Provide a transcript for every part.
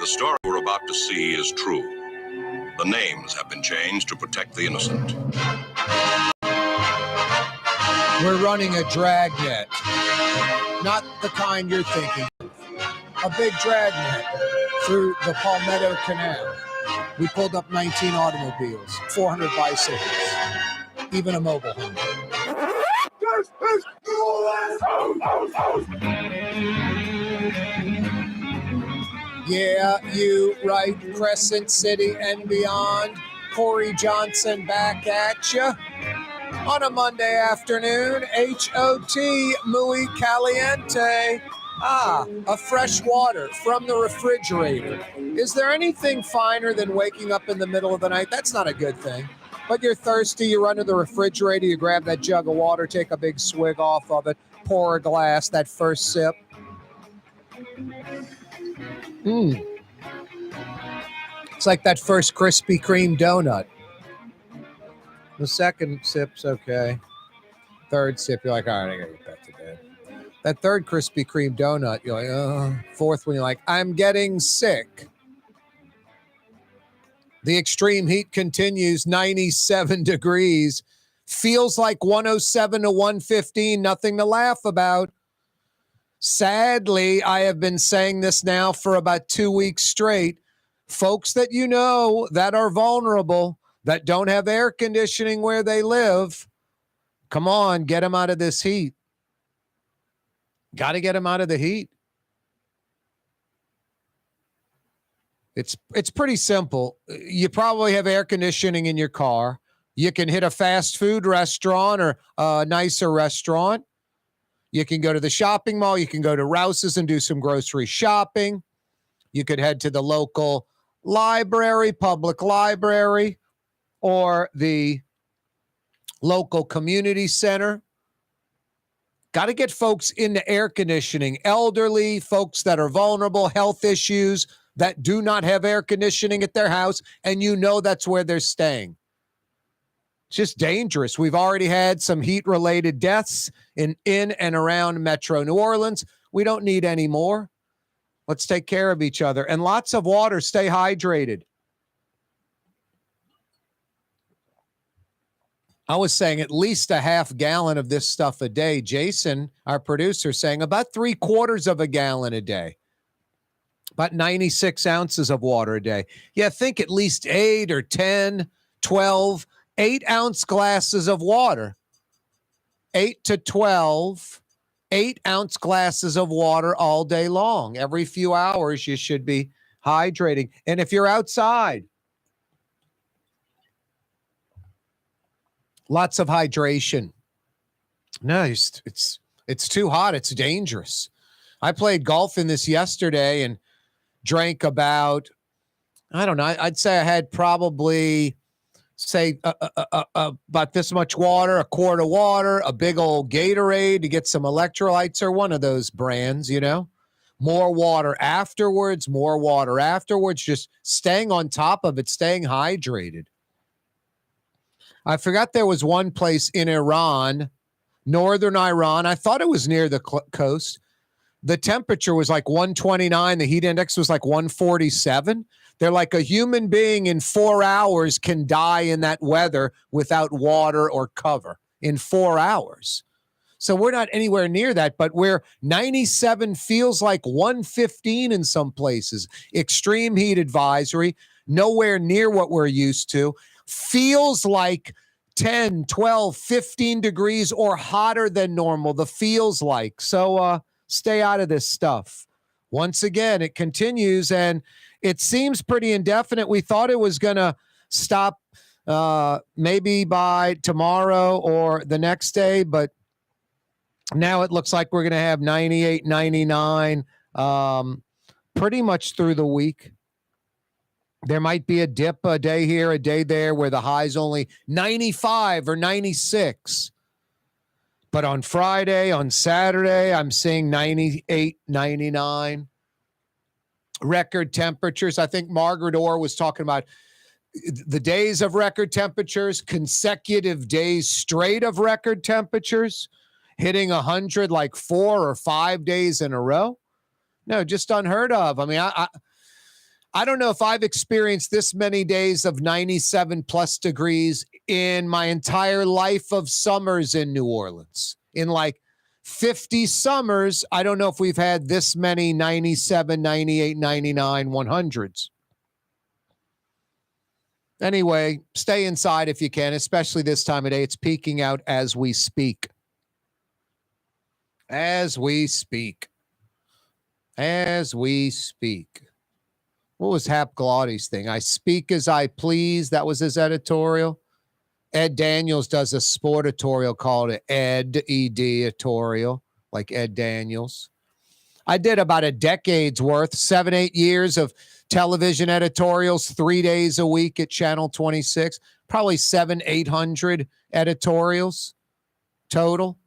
The story we're about to see is true. The names have been changed to protect the innocent. We're running a dragnet. Not the kind you're thinking. A big dragnet through the Palmetto Canal. We pulled up 19 automobiles, 400 bicycles, even a mobile home. Yeah, you right, Crescent City and beyond. Corey Johnson back at you on a Monday afternoon. H-O-T, muy caliente. A fresh water from the refrigerator. Is there anything finer than waking up in the middle of the night? That's not a good thing. But you're thirsty, you run to the refrigerator, you grab that jug of water, take a big swig off of it, pour a glass, that first sip. It's like that first Krispy Kreme donut. The second sip's okay. Third sip, you're like, all right, I gotta get back to bed. That third Krispy Kreme donut, you're like, oh. Fourth one, you're like, I'm getting sick. The extreme heat continues, 97 degrees. Feels like 107 to 115, nothing to laugh about. Sadly, I have been saying this now for about 2 weeks straight. Folks that you know that are vulnerable, that don't have air conditioning where they live, come on, get them out of this heat. Got to get them out of the heat. It's pretty simple. You probably have air conditioning in your car. You can hit a fast food restaurant or a nicer restaurant. You can go to the shopping mall. You can go to Rouse's and do some grocery shopping. You could head to the local library, public library, or the local community center. Got to get folks into air conditioning. Elderly, folks that are vulnerable, health issues, that do not have air conditioning at their house, and you know that's where they're staying. It's just dangerous. We've already had some heat-related deaths in and around Metro New Orleans. We don't need any more. Let's take care of each other. And lots of water. Stay hydrated. I was saying at least a half gallon of this stuff a day. Jason, our producer, saying about 3/4 of a gallon a day. About 96 ounces of water a day. Yeah, think at least 8 or 10, 12, 8-ounce glasses of water. 8 to 12, 8-ounce glasses of water all day long. Every few hours, you should be hydrating. And if you're outside, lots of hydration. No, it's too hot. It's dangerous. I played golf in this yesterday and drank about, I don't know, I'd say I had probably, about this much water, a quart of water, a big old Gatorade to get some electrolytes, or one of those brands, you know. More water afterwards, just staying on top of it, staying hydrated. I forgot there was one place in Iran, northern Iran. I thought it was near the coast. The temperature was like 129. The heat index was like 147. They're like, a human being in 4 hours can die in that weather without water or cover in 4 hours. So we're not anywhere near that, but where 97 feels like 115 in some places. Extreme heat advisory, nowhere near what we're used to. Feels like 10, 12, 15 degrees or hotter than normal. The feels like. So stay out of this stuff. Once again, it continues, and it seems pretty indefinite. We thought it was going to stop maybe by tomorrow or the next day, but now it looks like we're going to have 98, 99 pretty much through the week. There might be a dip a day here, a day there, where the high's only 95 or 96. But on Friday, on Saturday, I'm seeing 98, 99. Record temperatures. I think Margaret Orr was talking about the days of record temperatures, consecutive days straight of record temperatures, hitting 100 like 4 or 5 days in a row. No, just unheard of. I mean, I don't know if I've experienced this many days of 97 plus degrees in my entire life of summers in New Orleans. In like 50 summers, I don't know if we've had this many 97, 98, 99, 100s. Anyway, stay inside if you can, especially this time of day. It's peaking out as we speak. As we speak. As we speak. What was Hap Glaudet's thing? I speak as I please. That was his editorial. Ed Daniels does a sportatorial called editorial, like Ed Daniels. I did about a decade's worth, 7-8 years of television editorials, 3 days a week at Channel 26, probably 700-800 editorials total.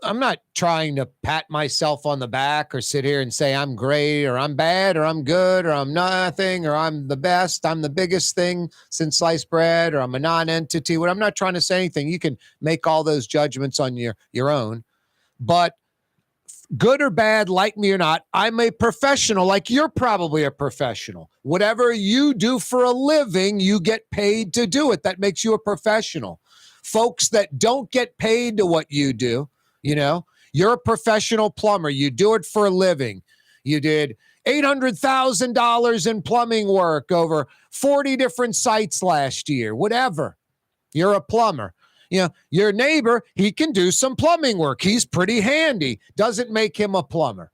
I'm not trying to pat myself on the back or sit here and say I'm great or I'm bad or I'm good or I'm nothing or I'm the best. I'm the biggest thing since sliced bread or I'm a non-entity. I'm not trying to say anything. You can make all those judgments on your own. But good or bad, like me or not, I'm a professional, like you're probably a professional. Whatever you do for a living, you get paid to do it. That makes you a professional. Folks that don't get paid to what you do, you know, you're a professional plumber. You do it for a living. You did $800,000 in plumbing work over 40 different sites last year, whatever. You're a plumber. You know, your neighbor, he can do some plumbing work. He's pretty handy. Doesn't make him a plumber.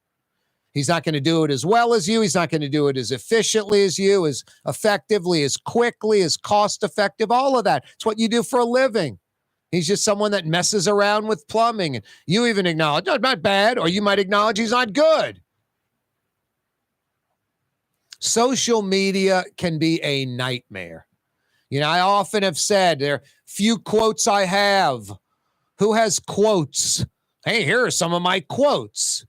He's not going to do it as well as you. He's not going to do it as efficiently as you, as effectively, as quickly, as cost effective, all of that. It's what you do for a living. He's just someone that messes around with plumbing. And you even acknowledge, no, not bad, or you might acknowledge he's not good. Social media can be a nightmare. You know, I often have said there are few quotes I have. Who has quotes? Hey, here are some of my quotes.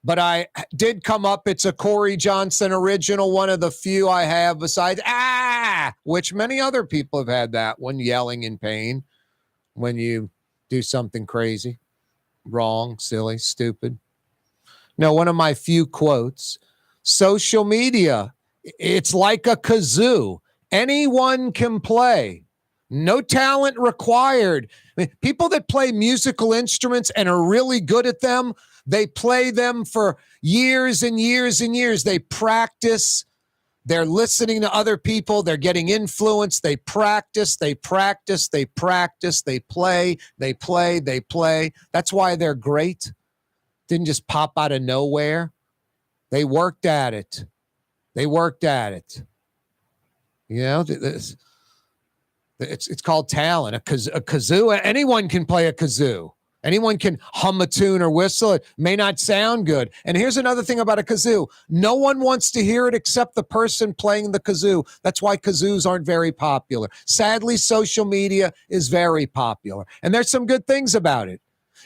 But I did come up, it's a Corey Johnson original, one of the few I have besides, which many other people have had that one, yelling in pain when you do something crazy, wrong, silly, stupid. No, one of my few quotes, social media, it's like a kazoo. Anyone can play. No talent required. I mean, people that play musical instruments and are really good at them, they play them for years and years and years. They practice. They're listening to other people. They're getting influenced. They practice. They practice. They practice. They play. They play. They play. That's why they're great. Didn't just pop out of nowhere. They worked at it. They worked at it. You know, it's called talent. A kazoo. Anyone can play a kazoo. Anyone can hum a tune or whistle. It may not sound good. And here's another thing about a kazoo. No one wants to hear it except the person playing the kazoo. That's why kazoos aren't very popular. Sadly, social media is very popular. And there's some good things about it.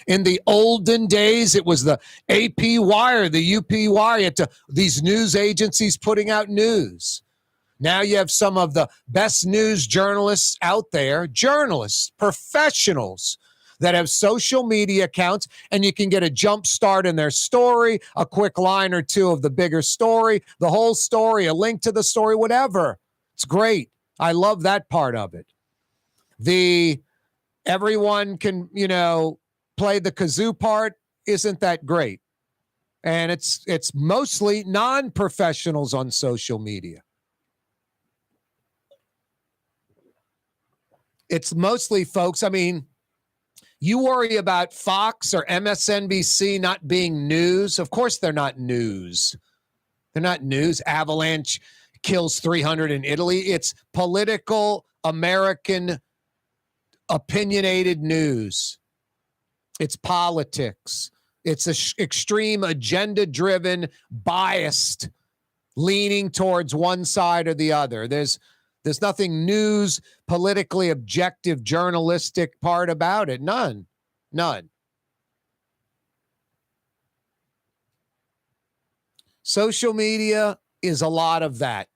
In the olden days, it was the AP wire, the UP wire, to these news agencies putting out news. Now you have some of the best news journalists out there, journalists, professionals that have social media accounts, and you can get a jump start in their story, a quick line or two of the bigger story, the whole story, a link to the story, whatever. It's great. I love that part of it. Everyone can, you know, play the kazoo part isn't that great. And it's mostly non-professionals on social media. It's mostly folks, I mean, you worry about Fox or MSNBC not being news. Of course they're not news. They're not news. Avalanche kills 300 in Italy. It's political, American, opinionated news. It's politics. It's extreme, agenda-driven, biased, leaning towards one side or the other. There's nothing news, politically objective, journalistic part about it. None. Social media is a lot of that.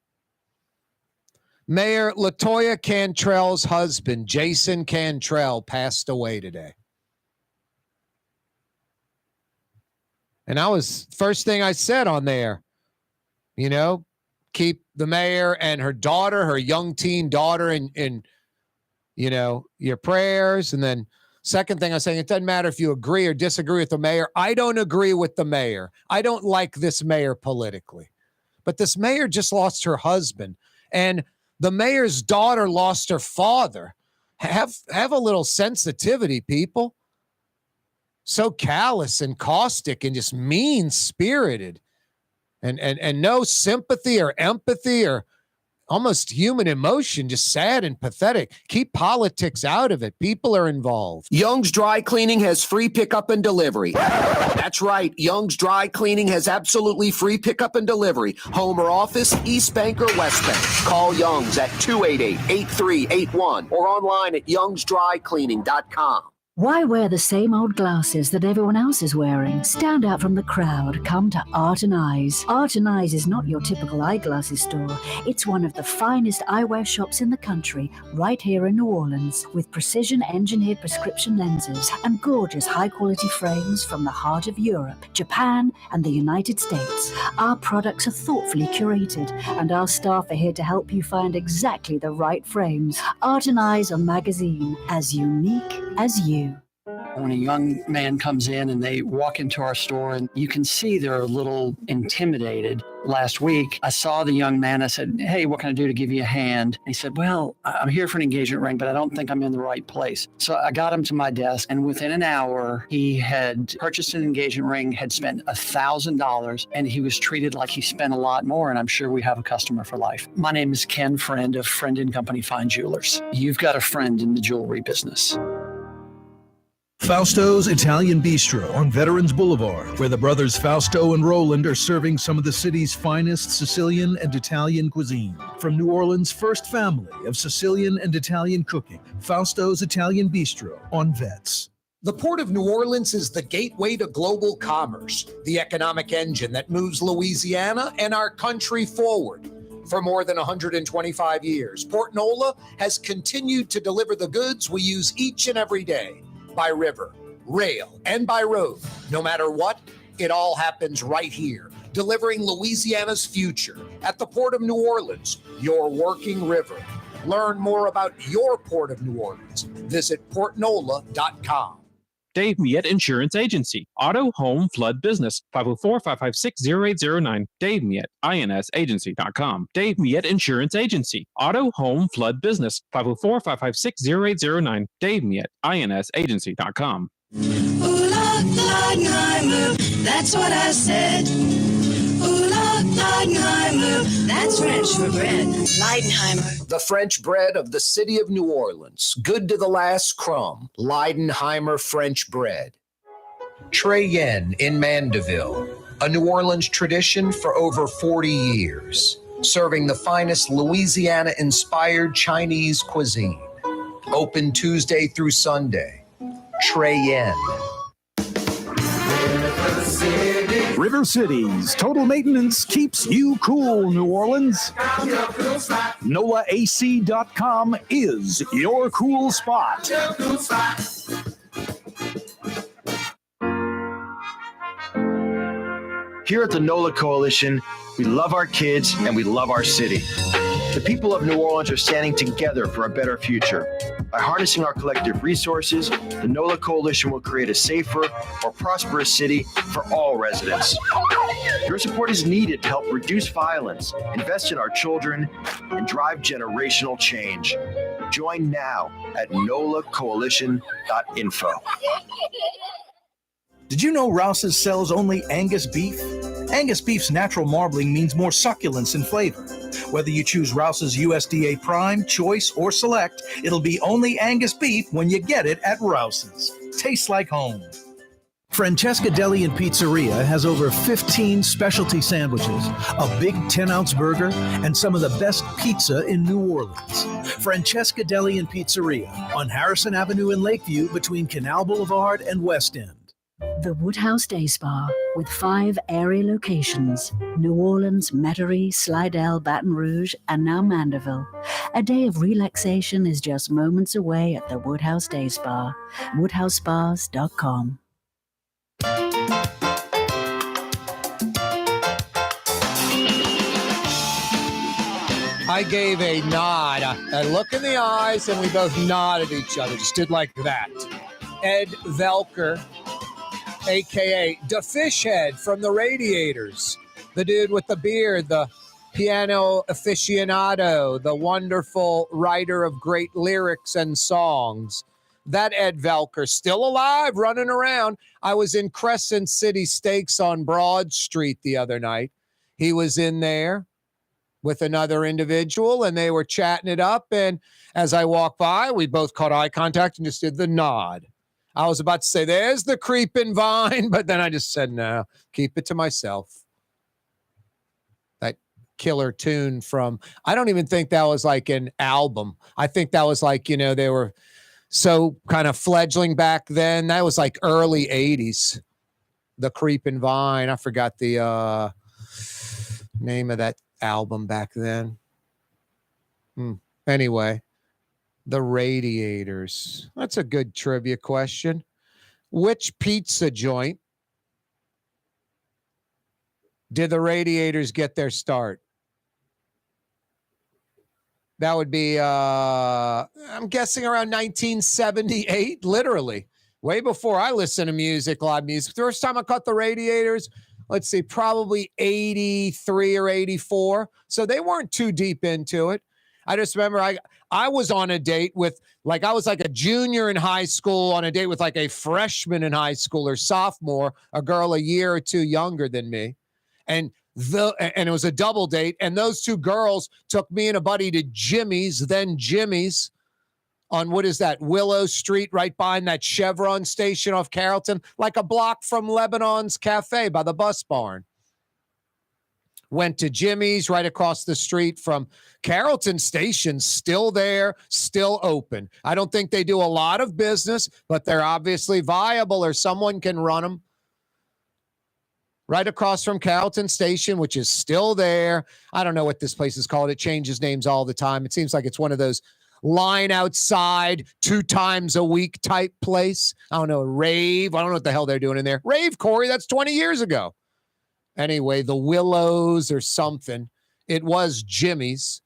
Mayor LaToya Cantrell's husband, Jason Cantrell, passed away today. And that was first thing I said on there. You know, keep the mayor and her daughter, her young teen daughter in you know, your prayers. And then second thing I'm saying, it doesn't matter if you agree or disagree with the mayor. I don't agree with the mayor. I don't like this mayor politically. But this mayor just lost her husband. And the mayor's daughter lost her father. Have a little sensitivity, people. So callous and caustic and just mean-spirited. And no sympathy or empathy or almost human emotion, just sad and pathetic. Keep politics out of it. People are involved. Young's Dry Cleaning has free pickup and delivery. That's right. Young's Dry Cleaning has absolutely free pickup and delivery. Home or office, East Bank or West Bank. Call Young's at 288-8381 or online at youngsdrycleaning.com. Why wear the same old glasses that everyone else is wearing? Stand out from the crowd. Come to Art and Eyes. Art and Eyes is not your typical eyeglasses store. It's one of the finest eyewear shops in the country, right here in New Orleans, with precision-engineered prescription lenses and gorgeous high-quality frames from the heart of Europe, Japan, and the United States. Our products are thoughtfully curated, and our staff are here to help you find exactly the right frames. Art and Eyes are magazine, as unique as you. When a young man comes in and they walk into our store and you can see they're a little intimidated. Last week, I saw the young man. I said, "Hey, what can I do to give you a hand?" And he said, "Well, I'm here for an engagement ring, but I don't think I'm in the right place." So I got him to my desk, and within an hour, he had purchased an engagement ring, had spent $1,000, and he was treated like he spent a lot more, and I'm sure we have a customer for life. My name is Ken Friend of Friend & Company Fine Jewelers. You've got a friend in the jewelry business. Fausto's Italian Bistro on Veterans Boulevard, where the brothers Fausto and Roland are serving some of the city's finest Sicilian and Italian cuisine. From New Orleans' first family of Sicilian and Italian cooking, Fausto's Italian Bistro on Vets. The Port of New Orleans is the gateway to global commerce, the economic engine that moves Louisiana and our country forward. For more than 125 years, Port Nola has continued to deliver the goods we use each and every day. By river, rail, and by road. No matter what, it all happens right here, delivering Louisiana's future at the Port of New Orleans, your working river. Learn more about your Port of New Orleans. Visit portnola.com. Dave Miette Insurance Agency. Auto, home, flood, business. 504-556-0809. Dave Miette, INSagency.com. Dave Miette Insurance Agency. Auto, home, flood, business. 504-556-0809. Dave Miette, INSagency.com. Leidenheimer, that's what I said. Leidenheimer, that's French for bread. Leidenheimer. The French bread of the city of New Orleans. Good to the last crumb. Leidenheimer French bread. Trey Yen in Mandeville. A New Orleans tradition for over 40 years. Serving the finest Louisiana-inspired Chinese cuisine. Open Tuesday through Sunday. Trey Yen. River City's total maintenance keeps you cool, New Orleans. NOLAAC.com is your cool spot. Here at the NOLA Coalition, we love our kids and we love our city. The people of New Orleans are standing together for a better future. By harnessing our collective resources, the NOLA Coalition will create a safer, more prosperous city for all residents. Your support is needed to help reduce violence, invest in our children, and drive generational change. Join now at nolacoalition.info. Did you know Rouse's sells only Angus beef? Angus beef's natural marbling means more succulence and flavor. Whether you choose Rouse's USDA Prime, Choice, or Select, it'll be only Angus beef when you get it at Rouse's. Tastes like home. Francesca Deli and Pizzeria has over 15 specialty sandwiches, a big 10-ounce burger, and some of the best pizza in New Orleans. Francesca Deli and Pizzeria on Harrison Avenue in Lakeview between Canal Boulevard and West End. The Woodhouse Day Spa, with 5 area locations, New Orleans, Metairie, Slidell, Baton Rouge, and now Mandeville. A day of relaxation is just moments away at the Woodhouse Day Spa, woodhousespas.com. I gave a nod, a look in the eyes, and we both nodded at each other. Just did like that. Ed Velker, a.k.a. the Fishhead from the Radiators. The dude with the beard, the piano aficionado, the wonderful writer of great lyrics and songs. That Ed Velker, still alive, running around. I was in Crescent City Steaks on Broad Street the other night. He was in there with another individual, and they were chatting it up. And as I walked by, we both caught eye contact and just did the nod. I was about to say, there's the creeping vine, but then I just said, no, keep it to myself. That killer tune from, I don't even think that was like an album. I think that was like, you know, they were so kind of fledgling back then. That was like early 80s. The Creeping Vine. I forgot the name of that album back then. Anyway, the Radiators. That's a good trivia question. Which pizza joint did the Radiators get their start? That would be, I'm guessing around 1978, literally. Way before I listened to music, live music. First time I caught the Radiators, let's see, probably 83 or 84. So they weren't too deep into it. I just remember I was on a date with, like, I was like a junior in high school on a date with like a freshman in high school or sophomore, a girl a year or two younger than me. And it was a double date. And those two girls took me and a buddy to Jimmy's, then Jimmy's on, what is that, Willow Street, right behind that Chevron station off Carrollton, like a block from Lebanon's Cafe by the bus barn. Went to Jimmy's right across the street from Carrollton Station, still there, still open. I don't think they do a lot of business, but they're obviously viable, or someone can run them. Right across from Carrollton Station, which is still there. I don't know what this place is called. It changes names all the time. It seems like it's one of those line outside 2 times a week type place. I don't know, rave. I don't know what the hell they're doing in there. Rave, Corey, that's 20 years ago. Anyway, the Willows or something. It was Jimmy's.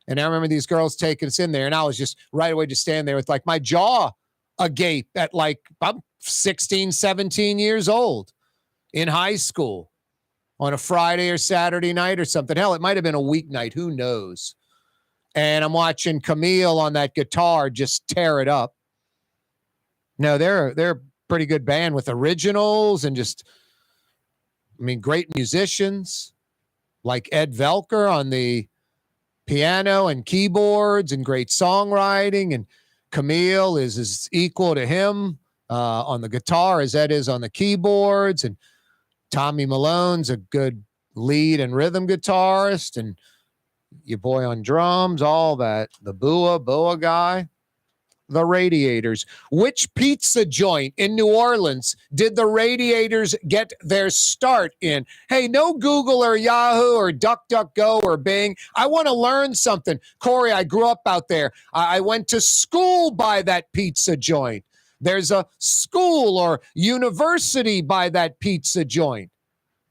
And I remember these girls taking us in there, and I was just right away just standing there with like my jaw agape at like, I'm 16, 17 years old. In high school on a Friday or Saturday night or something. Hell, it might have been a weeknight. Who knows? And I'm watching Camille on that guitar just tear it up. No, they're a pretty good band with originals and just, I mean, great musicians like Ed Velker on the piano and keyboards and great songwriting. And Camille is equal to him on the guitar as Ed is on the keyboards. And Tommy Malone's a good lead and rhythm guitarist, and your boy on drums, all that. The Boa guy. The Radiators. Which pizza joint in New Orleans did the Radiators get their start in? Hey, no Google or Yahoo or DuckDuckGo or Bing. I want to learn something. Corey, I grew up out there. I went to school by that pizza joint. There's a school or university by that pizza joint.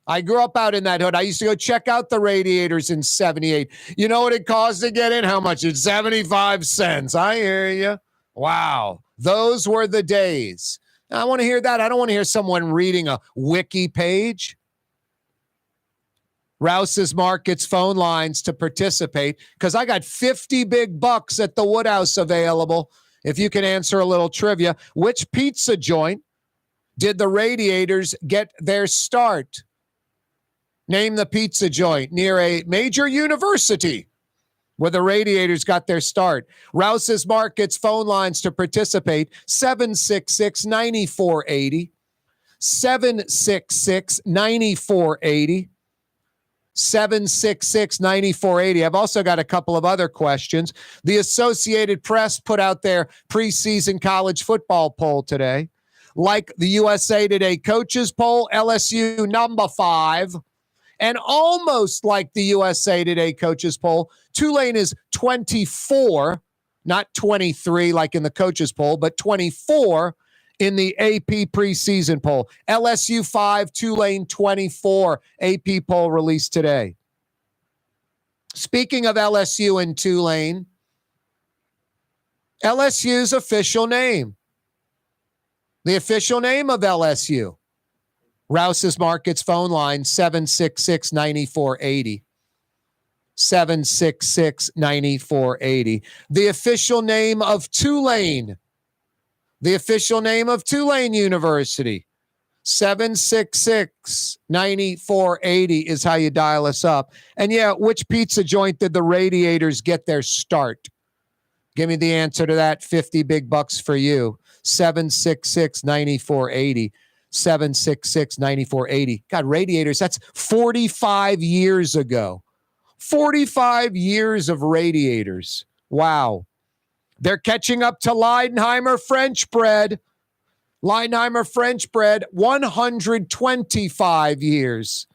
I grew up out in that hood. I used to go check out the Radiators in 78. You know what it cost to get in? How much? It's 75 cents. I hear you. Wow. Those were the days. I want to hear that. I don't want to hear someone reading a wiki page. Rouse's Markets phone lines to participate because I got 50 big bucks at the Woodhouse available. If you can answer a little trivia, which pizza joint did the Radiators get their start? Name the pizza joint near a major university where the Radiators got their start. Rouse's Markets phone lines to participate, 766-9480. 766-9480. 766-9480. I've also got a couple of other questions. The Associated Press put out their preseason college football poll today. Like the USA Today coaches poll, LSU number 5. And almost like the USA Today coaches poll, Tulane is 24, not 23 like in the coaches poll, but 24 in the AP preseason poll. LSU 5, Tulane 24, AP poll released today. Speaking of LSU and Tulane, LSU's official name, the official name of LSU, Rouse's Markets phone line, 766-9480. 766-9480. The official name of Tulane. The official name of Tulane University. 766-9480 is how you dial us up. And yeah, which pizza joint did the Radiators get their start? Give me the answer to that. 50 big bucks for you. 766-9480. 766-9480. God, Radiators, that's 45 years ago. 45 years of Radiators. Wow. They're catching up to Leidenheimer French bread. Leidenheimer French bread, 125 years.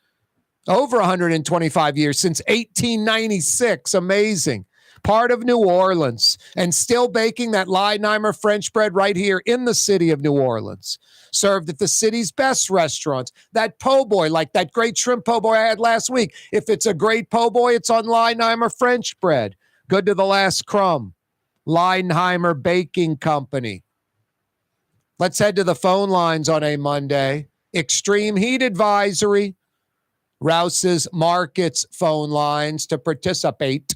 Over 125 years since 1896. Amazing. Part of New Orleans. And still baking that Leidenheimer French bread right here in the city of New Orleans. Served at the city's best restaurants. That po' boy, like that great shrimp po' boy I had last week. If it's a great po' boy, it's on Leidenheimer French bread. Good to the last crumb. Leidenheimer Baking Company. Let's head to the phone lines on a Monday. Extreme heat advisory. Rouse's Markets phone lines to participate.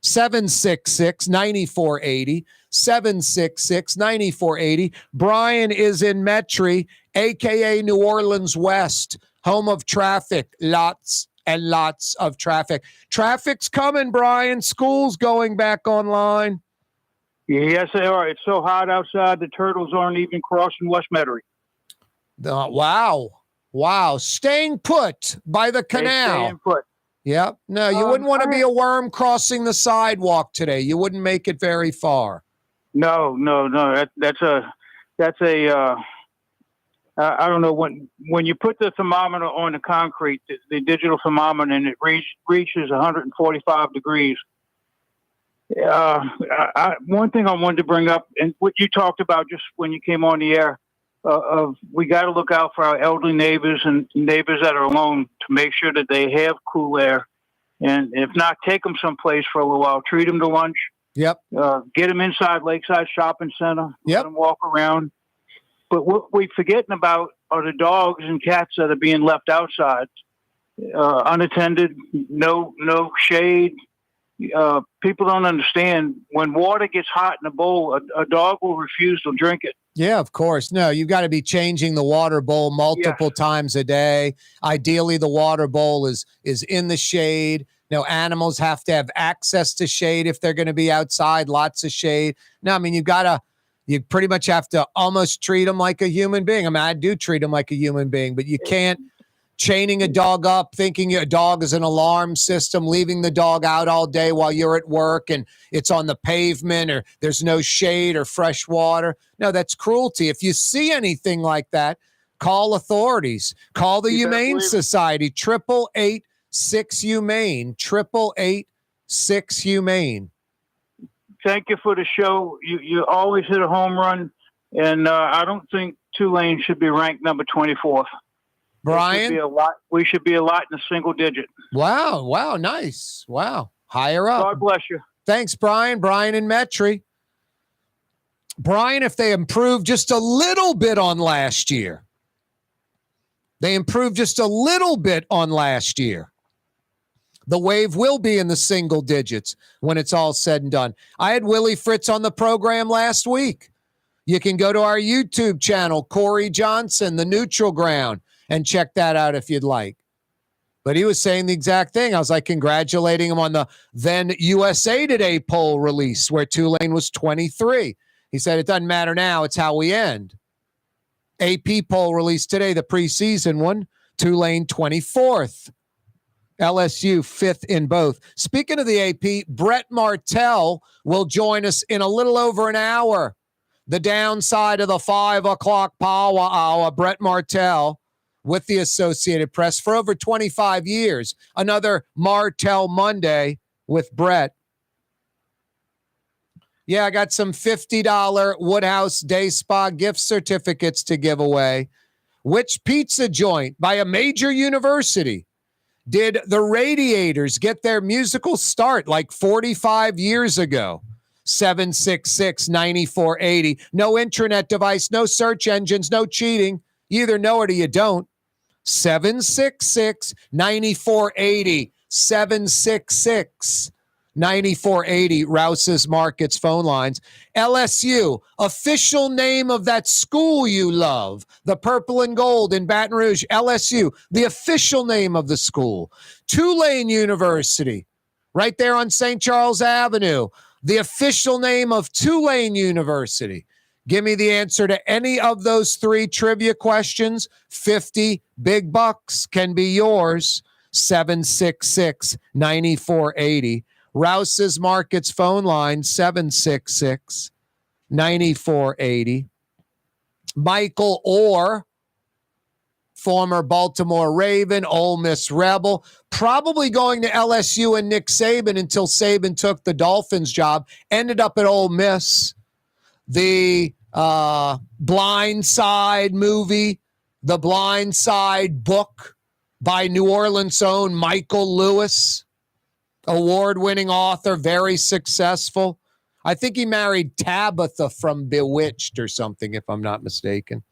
766-9480. 766-9480. Brian is in Metairie, a.k.a. New Orleans West, home of traffic. Lots and lots of traffic. Traffic's coming, Brian. School's going back online. Yes, they are. It's so hot outside, the turtles aren't even crossing West Metairie. Wow. Staying put by the canal. Staying put. Yep. No, you wouldn't want to be a worm crossing the sidewalk today. You wouldn't make it very far. No. That's a. I don't know when you put the thermometer on the concrete, the digital thermometer, and it reaches 145 degrees. One thing I wanted to bring up, and what you talked about just when you came on the air, of we got to look out for our elderly neighbors and neighbors that are alone to make sure that they have cool air, and if not, take them someplace for a little while, treat them to lunch. Yep. Get them inside Lakeside Shopping Center. Yep. Let them walk around. But what we're forgetting about are the dogs and cats that are being left outside, unattended, no shade. People don't understand when water gets hot in a bowl, a dog will refuse to drink it. Yeah, of course. No, you've got to be changing the water bowl multiple times a day. Ideally, the water bowl is in the shade. No, animals have to have access to shade if they're going to be outside, lots of shade. No, I mean, you pretty much have to almost treat them like a human being. I mean, I do treat them like a human being, but you can't chaining a dog up, thinking a dog is an alarm system, leaving the dog out all day while you're at work and it's on the pavement or there's no shade or fresh water. No, that's cruelty. If you see anything like that, call authorities. Call the Humane Society, 888-6-HUMANE, 888-6-HUMANE. Thank you for the show. You always hit a home run, and I don't think Tulane should be ranked number 24th. Brian? We should be a lot in the single digit. Wow, nice. Wow, higher up. God bless you. Thanks, Brian. Brian in Metairie. Brian, if they improve just a little bit on last year, the Wave will be in the single digits when it's all said and done. I had Willie Fritz on the program last week. You can go to our YouTube channel, Corey Johnson, The Neutral Ground, and check that out if you'd like. But he was saying the exact thing. I was like congratulating him on the then USA Today poll release where Tulane was 23. He said, it doesn't matter now. It's how we end. AP poll released today, the preseason one, Tulane 24th. LSU 5th in both. Speaking of the AP, Brett Martel will join us in a little over an hour. The downside of the 5 o'clock power hour, Brett Martel with the Associated Press for over 25 years. Another Martel Monday with Brett. Yeah, I got some $50 Woodhouse Day Spa gift certificates to give away. Which pizza joint by a major university Did the Radiators get their musical start like 45 years ago? 766-9480. No intranet device, no search engines, no cheating. You either know it or you don't. 766-9480. 766-9480. Rouse's Markets phone lines. LSU, official name of that school you love. The Purple and Gold in Baton Rouge. LSU, the official name of the school. Tulane University, right there on St. Charles Avenue. The official name of Tulane University. Give me the answer to any of those three trivia questions. 50 big bucks can be yours. 766-9480. Rouse's Markets phone line, 766-9480. Michael Orr, former Baltimore Raven, Ole Miss Rebel, probably going to LSU and Nick Saban until Saban took the Dolphins job, ended up at Ole Miss. The Blind Side movie, the Blind Side book by New Orleans' own Michael Lewis, award-winning author, very successful. I think he married Tabitha from Bewitched or something, if I'm not mistaken.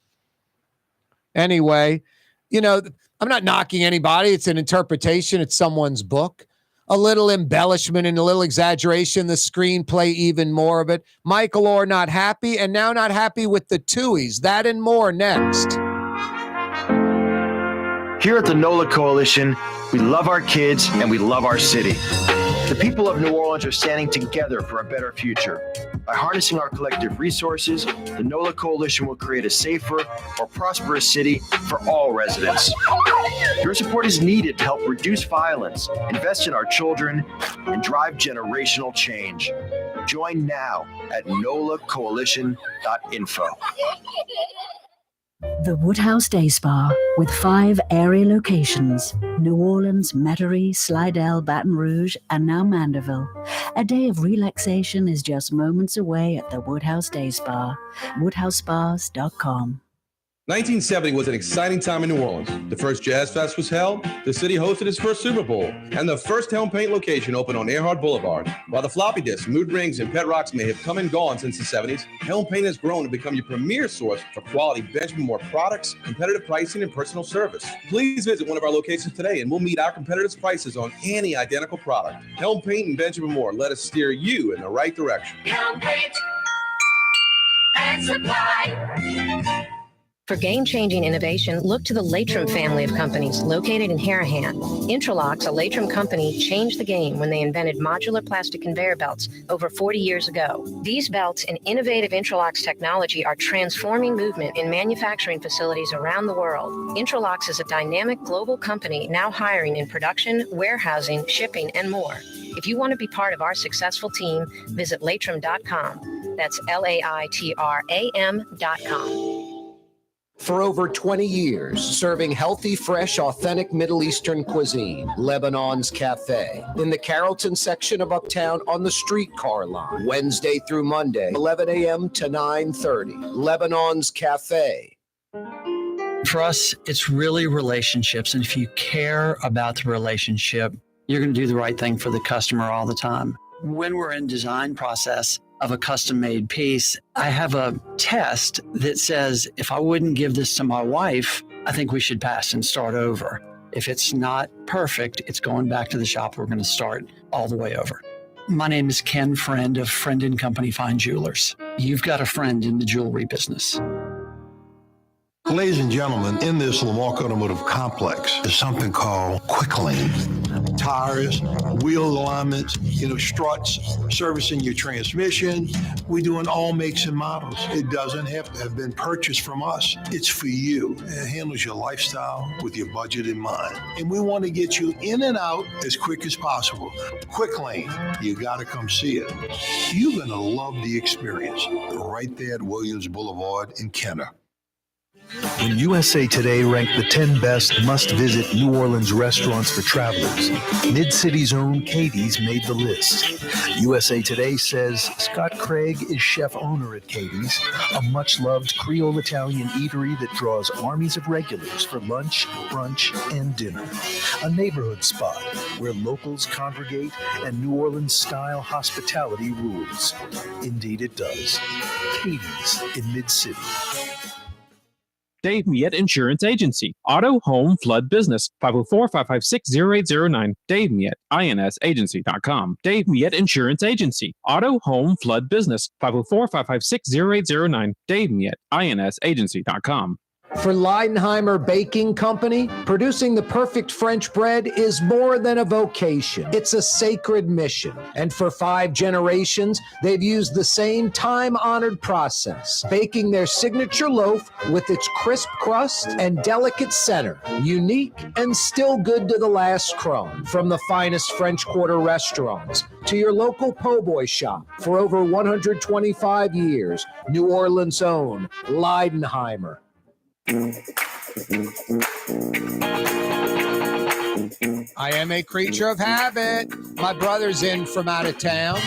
Anyway, you know, I'm not knocking anybody. It's an interpretation. It's someone's book. A little embellishment and a little exaggeration. The screenplay, even more of it. Michael Orr not happy, and now not happy with the Tuohys. That and more next. Here at the NOLA Coalition, we love our kids and we love our city. The people of New Orleans are standing together for a better future. By harnessing our collective resources, the NOLA Coalition will create a safer, more prosperous city for all residents. Your support is needed to help reduce violence, invest in our children, and drive generational change. Join now at nolacoalition.info. The Woodhouse Day Spa, with 5 area locations: New Orleans, Metairie, Slidell, Baton Rouge, and now Mandeville. A day of relaxation is just moments away at the Woodhouse Day Spa. WoodhouseSpas.com. 1970 was an exciting time in New Orleans. The first Jazz Fest was held, the city hosted its first Super Bowl, and the first Helm Paint location opened on Earhart Boulevard. While the floppy disks, mood rings, and pet rocks may have come and gone since the 70s, Helm Paint has grown to become your premier source for quality Benjamin Moore products, competitive pricing, and personal service. Please visit one of our locations today and we'll meet our competitors' prices on any identical product. Helm Paint and Benjamin Moore, let us steer you in the right direction. Helm Paint and Supply. For game-changing innovation, look to the Latrim family of companies located in Harahan. Intralocks, a Latrim company, changed the game when they invented modular plastic conveyor belts over 40 years ago. These belts and innovative Intralocks technology are transforming movement in manufacturing facilities around the world. Intralocks is a dynamic global company now hiring in production, warehousing, shipping, and more. If you want to be part of our successful team, visit Latrim.com. That's LAITRAM.com. For over 20 years, serving healthy, fresh, authentic Middle Eastern cuisine, Lebanon's Cafe, in the Carrollton section of Uptown on the streetcar line, Wednesday through Monday, 11 a.m. to 9:30. Lebanon's Cafe. For us, it's really relationships. And if you care about the relationship, you're going to do the right thing for the customer all the time. When we're in design process of a custom-made piece, I have a test that says, if I wouldn't give this to my wife, I think we should pass and start over. If it's not perfect, it's going back to the shop. We're going to start all the way over. My name is Ken Friend of Friend & Company Fine Jewelers. You've got a friend in the jewelry business. Ladies and gentlemen, in this Lamarck Automotive Complex is something called Quick Lane. Tires, wheel alignments, struts, servicing your transmission. We do in all makes and models. It doesn't have to have been purchased from us. It's for you. It handles your lifestyle with your budget in mind. And we want to get you in and out as quick as possible. Quick Lane, you got to come see it. You're going to love the experience right there at Williams Boulevard in Kenner. When USA Today ranked the 10 best must-visit New Orleans restaurants for travelers, Mid-City's own Katie's made the list. USA Today says Scott Craig is chef-owner at Katie's, a much-loved Creole Italian eatery that draws armies of regulars for lunch, brunch, and dinner. A neighborhood spot where locals congregate and New Orleans-style hospitality rules. Indeed it does. Katie's in Mid-City. Dave Miette Insurance Agency. Auto, home, flood, business. 504-556-0809. Dave Miette, insagency.com. Dave Miette Insurance Agency. Auto, home, flood, business. 504-556-0809. Dave Miette, insagency.com. For Leidenheimer Baking Company, producing the perfect French bread is more than a vocation. It's a sacred mission. And for 5 generations, they've used the same time-honored process, baking their signature loaf with its crisp crust and delicate center, unique and still good to the last crumb. From the finest French Quarter restaurants to your local po' boy shop, for over 125 years, New Orleans' own Leidenheimer. I am a creature of habit. My brother's in from out of town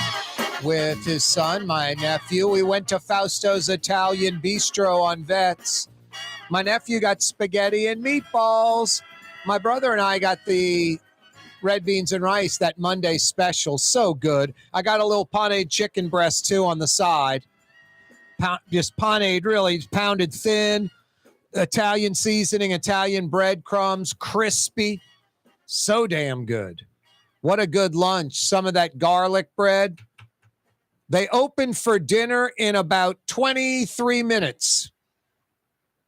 with his son, my nephew. We went to Fausto's Italian Bistro on Vets. My nephew got spaghetti and meatballs. My brother and I got the red beans and rice, that Monday special. So good. I got a little paneed chicken breast, too, on the side. Just paneed, really, pounded thin. Italian seasoning, Italian breadcrumbs, crispy. So damn good. What a good lunch. Some of that garlic bread. They open for dinner in about 23 minutes.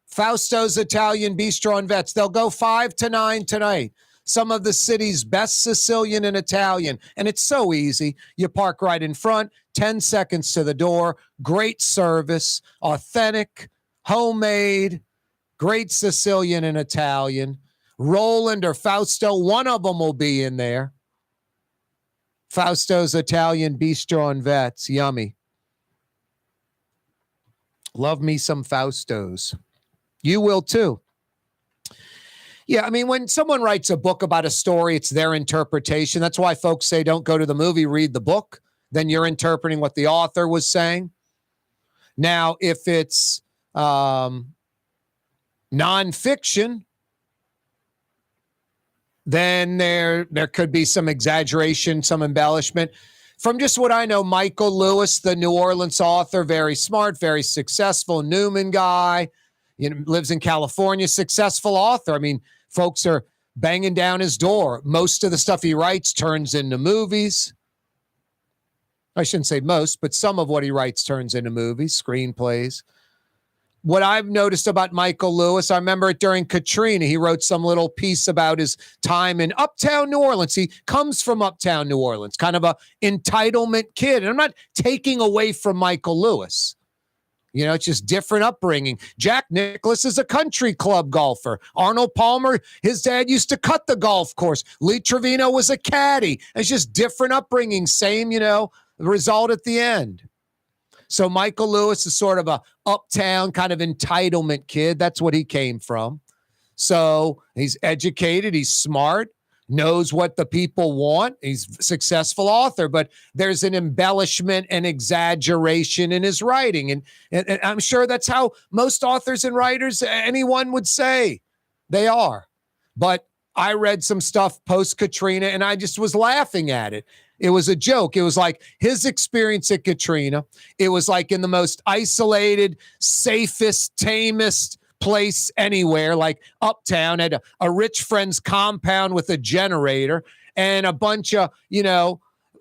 Fausto's Italian Bistro and Vets. They'll go 5 to 9 tonight. Some of the city's best Sicilian and Italian. And it's so easy. You park right in front, 10 seconds to the door. Great service, authentic, homemade. Great Sicilian and Italian. Roland or Fausto, one of them will be in there. Fausto's Italian Bistro and Vets. Yummy. Love me some Fausto's. You will too. Yeah, I mean, when someone writes a book about a story, it's their interpretation. That's why folks say don't go to the movie, read the book. Then you're interpreting what the author was saying. Now, if it's nonfiction, then there could be some exaggeration, some embellishment. From just what I know, Michael Lewis, the New Orleans author, very smart, very successful, Newman guy, lives in California, successful author. I mean, folks are banging down his door. Most of the stuff he writes turns into movies. I shouldn't say most, but some of what he writes turns into movies, screenplays. What I've noticed about Michael Lewis, I remember it during Katrina. He wrote some little piece about his time in uptown New Orleans. He comes from uptown New Orleans, kind of a entitlement kid. And I'm not taking away from Michael Lewis. It's just different upbringing. Jack Nicklaus is a country club golfer. Arnold Palmer, his dad used to cut the golf course. Lee Trevino was a caddy. It's just different upbringing. Same, result at the end. So Michael Lewis is sort of a uptown kind of entitlement kid. That's what he came from. So he's educated, he's smart, knows what the people want. He's a successful author, but there's an embellishment and exaggeration in his writing. And I'm sure that's how most authors and writers, anyone would say they are. But I read some stuff post-Katrina, and I just was laughing at it. It was a joke. It was like his experience at Katrina. It was like in the most isolated, safest, tamest place anywhere, like uptown at a rich friend's compound with a generator and a bunch of,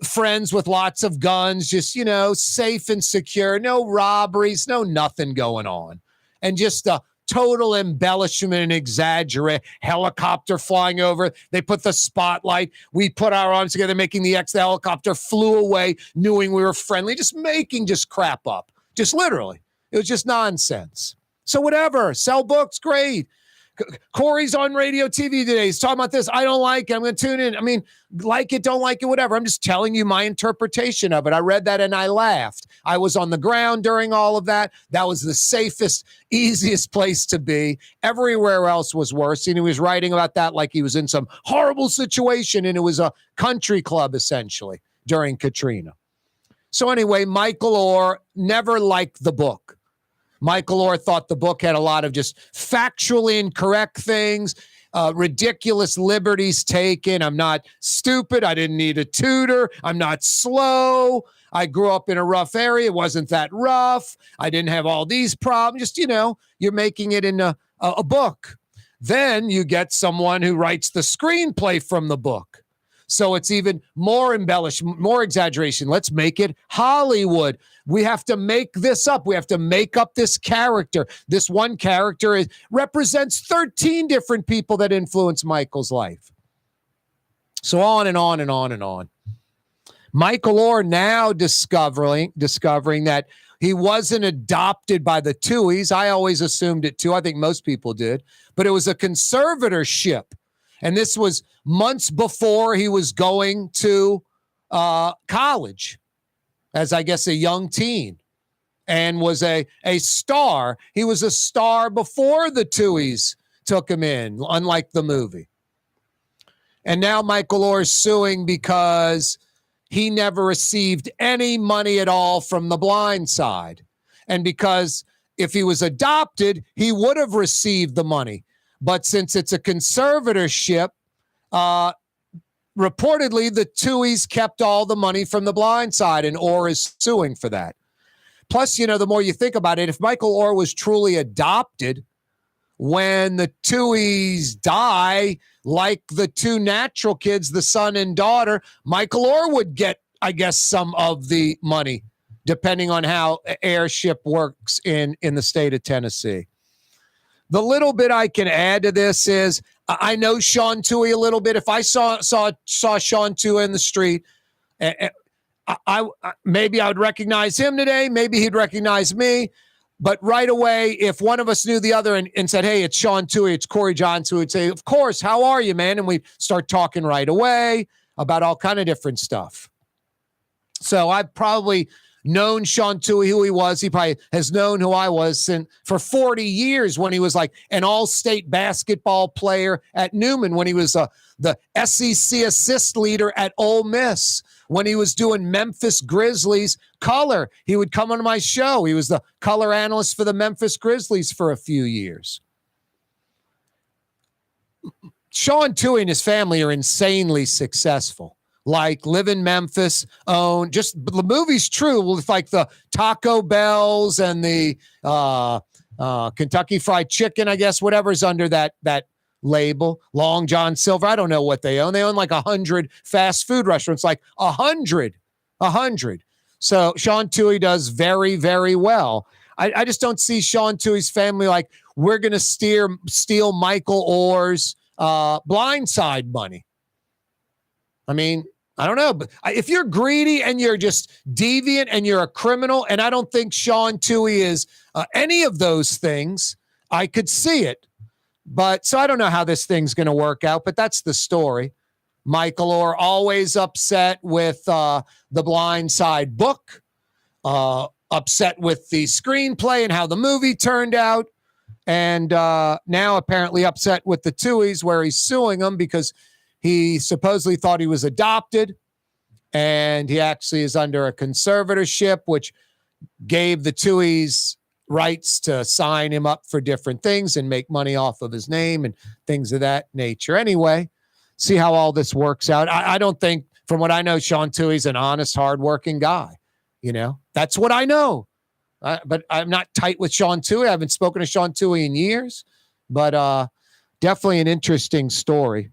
friends with lots of guns, just, safe and secure, no robberies, no nothing going on. And just a total embellishment and exaggerate. Helicopter flying over. They put the spotlight. We put our arms together, making the helicopter flew away, knowing we were friendly, just making crap up. Just literally. It was just nonsense. So whatever. Sell books, great. Corey's on radio TV today. He's talking about this. I don't like it. I'm going to tune in. I mean, like it, don't like it, whatever. I'm just telling you my interpretation of it. I read that and I laughed. I was on the ground during all of that. That was the safest, easiest place to be. Everywhere else was worse. And he was writing about that like he was in some horrible situation, and it was a country club, essentially, during Katrina. So anyway, Michael Orr never liked the book. Michael Orr thought the book had a lot of just factually incorrect things, ridiculous liberties taken. I'm not stupid. I didn't need a tutor. I'm not slow. I grew up in a rough area. It wasn't that rough. I didn't have all these problems. Just, you're making it in a book. Then you get someone who writes the screenplay from the book. So it's even more embellishment, more exaggeration. Let's make it Hollywood. We have to make this up. We have to make up this character. This one character represents 13 different people that influence Michael's life. So on and on and on and on. Michael Orr now discovering that he wasn't adopted by the Tuohys. I always assumed it too. I think most people did. But it was a conservatorship. And this was months before he was going to college as, I guess, a young teen, and was a star. He was a star before the Tuohys took him in, unlike the movie. And now Michael Orr is suing because he never received any money at all from The Blind Side. And because if he was adopted, he would have received the money. But since it's a conservatorship, reportedly the Tuohys kept all the money from The Blind Side, and Orr is suing for that. Plus, the more you think about it, if Michael Orr was truly adopted, when the Tuohys die, like the two natural kids, the son and daughter, Michael Orr would get, I guess, some of the money, depending on how heirship works in the state of Tennessee. The little bit I can add to this is I know Sean Tuohy a little bit. If I saw Sean Tuohy in the street, maybe I would recognize him today. Maybe he'd recognize me. But right away, if one of us knew the other and said, hey, it's Sean Tuohy, it's Corey Johnson, we'd say, of course, how are you, man? And we'd start talking right away about all kind of different stuff. So I've probably known Sean Tuohy, who he was. He probably has known who I was for 40 years, when he was like an all-state basketball player at Newman, when he was the SEC assist leader at Ole Miss, when he was doing Memphis Grizzlies color. He would come on my show. He was the color analyst for the Memphis Grizzlies for a few years. Sean Tuohy and his family are insanely successful. Like live in Memphis, own just the movie's true with like the Taco Bells and the Kentucky Fried Chicken, I guess, whatever's under that label. Long John Silver, I don't know what they own. They own like 100 fast food restaurants, like 100. So Sean Tuohy does very, very well. I just don't see Sean Tuohy's family like, we're going to steal Michael Orr's Blind Side money. I mean, I don't know, but if you're greedy and you're just deviant and you're a criminal, and I don't think Sean Tuohy is any of those things, I could see it. But so I don't know how this thing's going to work out, but that's the story. Michael Orr always upset with the Blind Side book, upset with the screenplay and how the movie turned out, and now apparently upset with the Tuohys, where he's suing them because he supposedly thought he was adopted, and he actually is under a conservatorship, which gave the Tuohys rights to sign him up for different things and make money off of his name and things of that nature. Anyway, see how all this works out. I don't think, from what I know, Sean Tuohy's an honest, hardworking guy. That's what I know. But I'm not tight with Sean Tuohy. I haven't spoken to Sean Tuohy in years, but definitely an interesting story.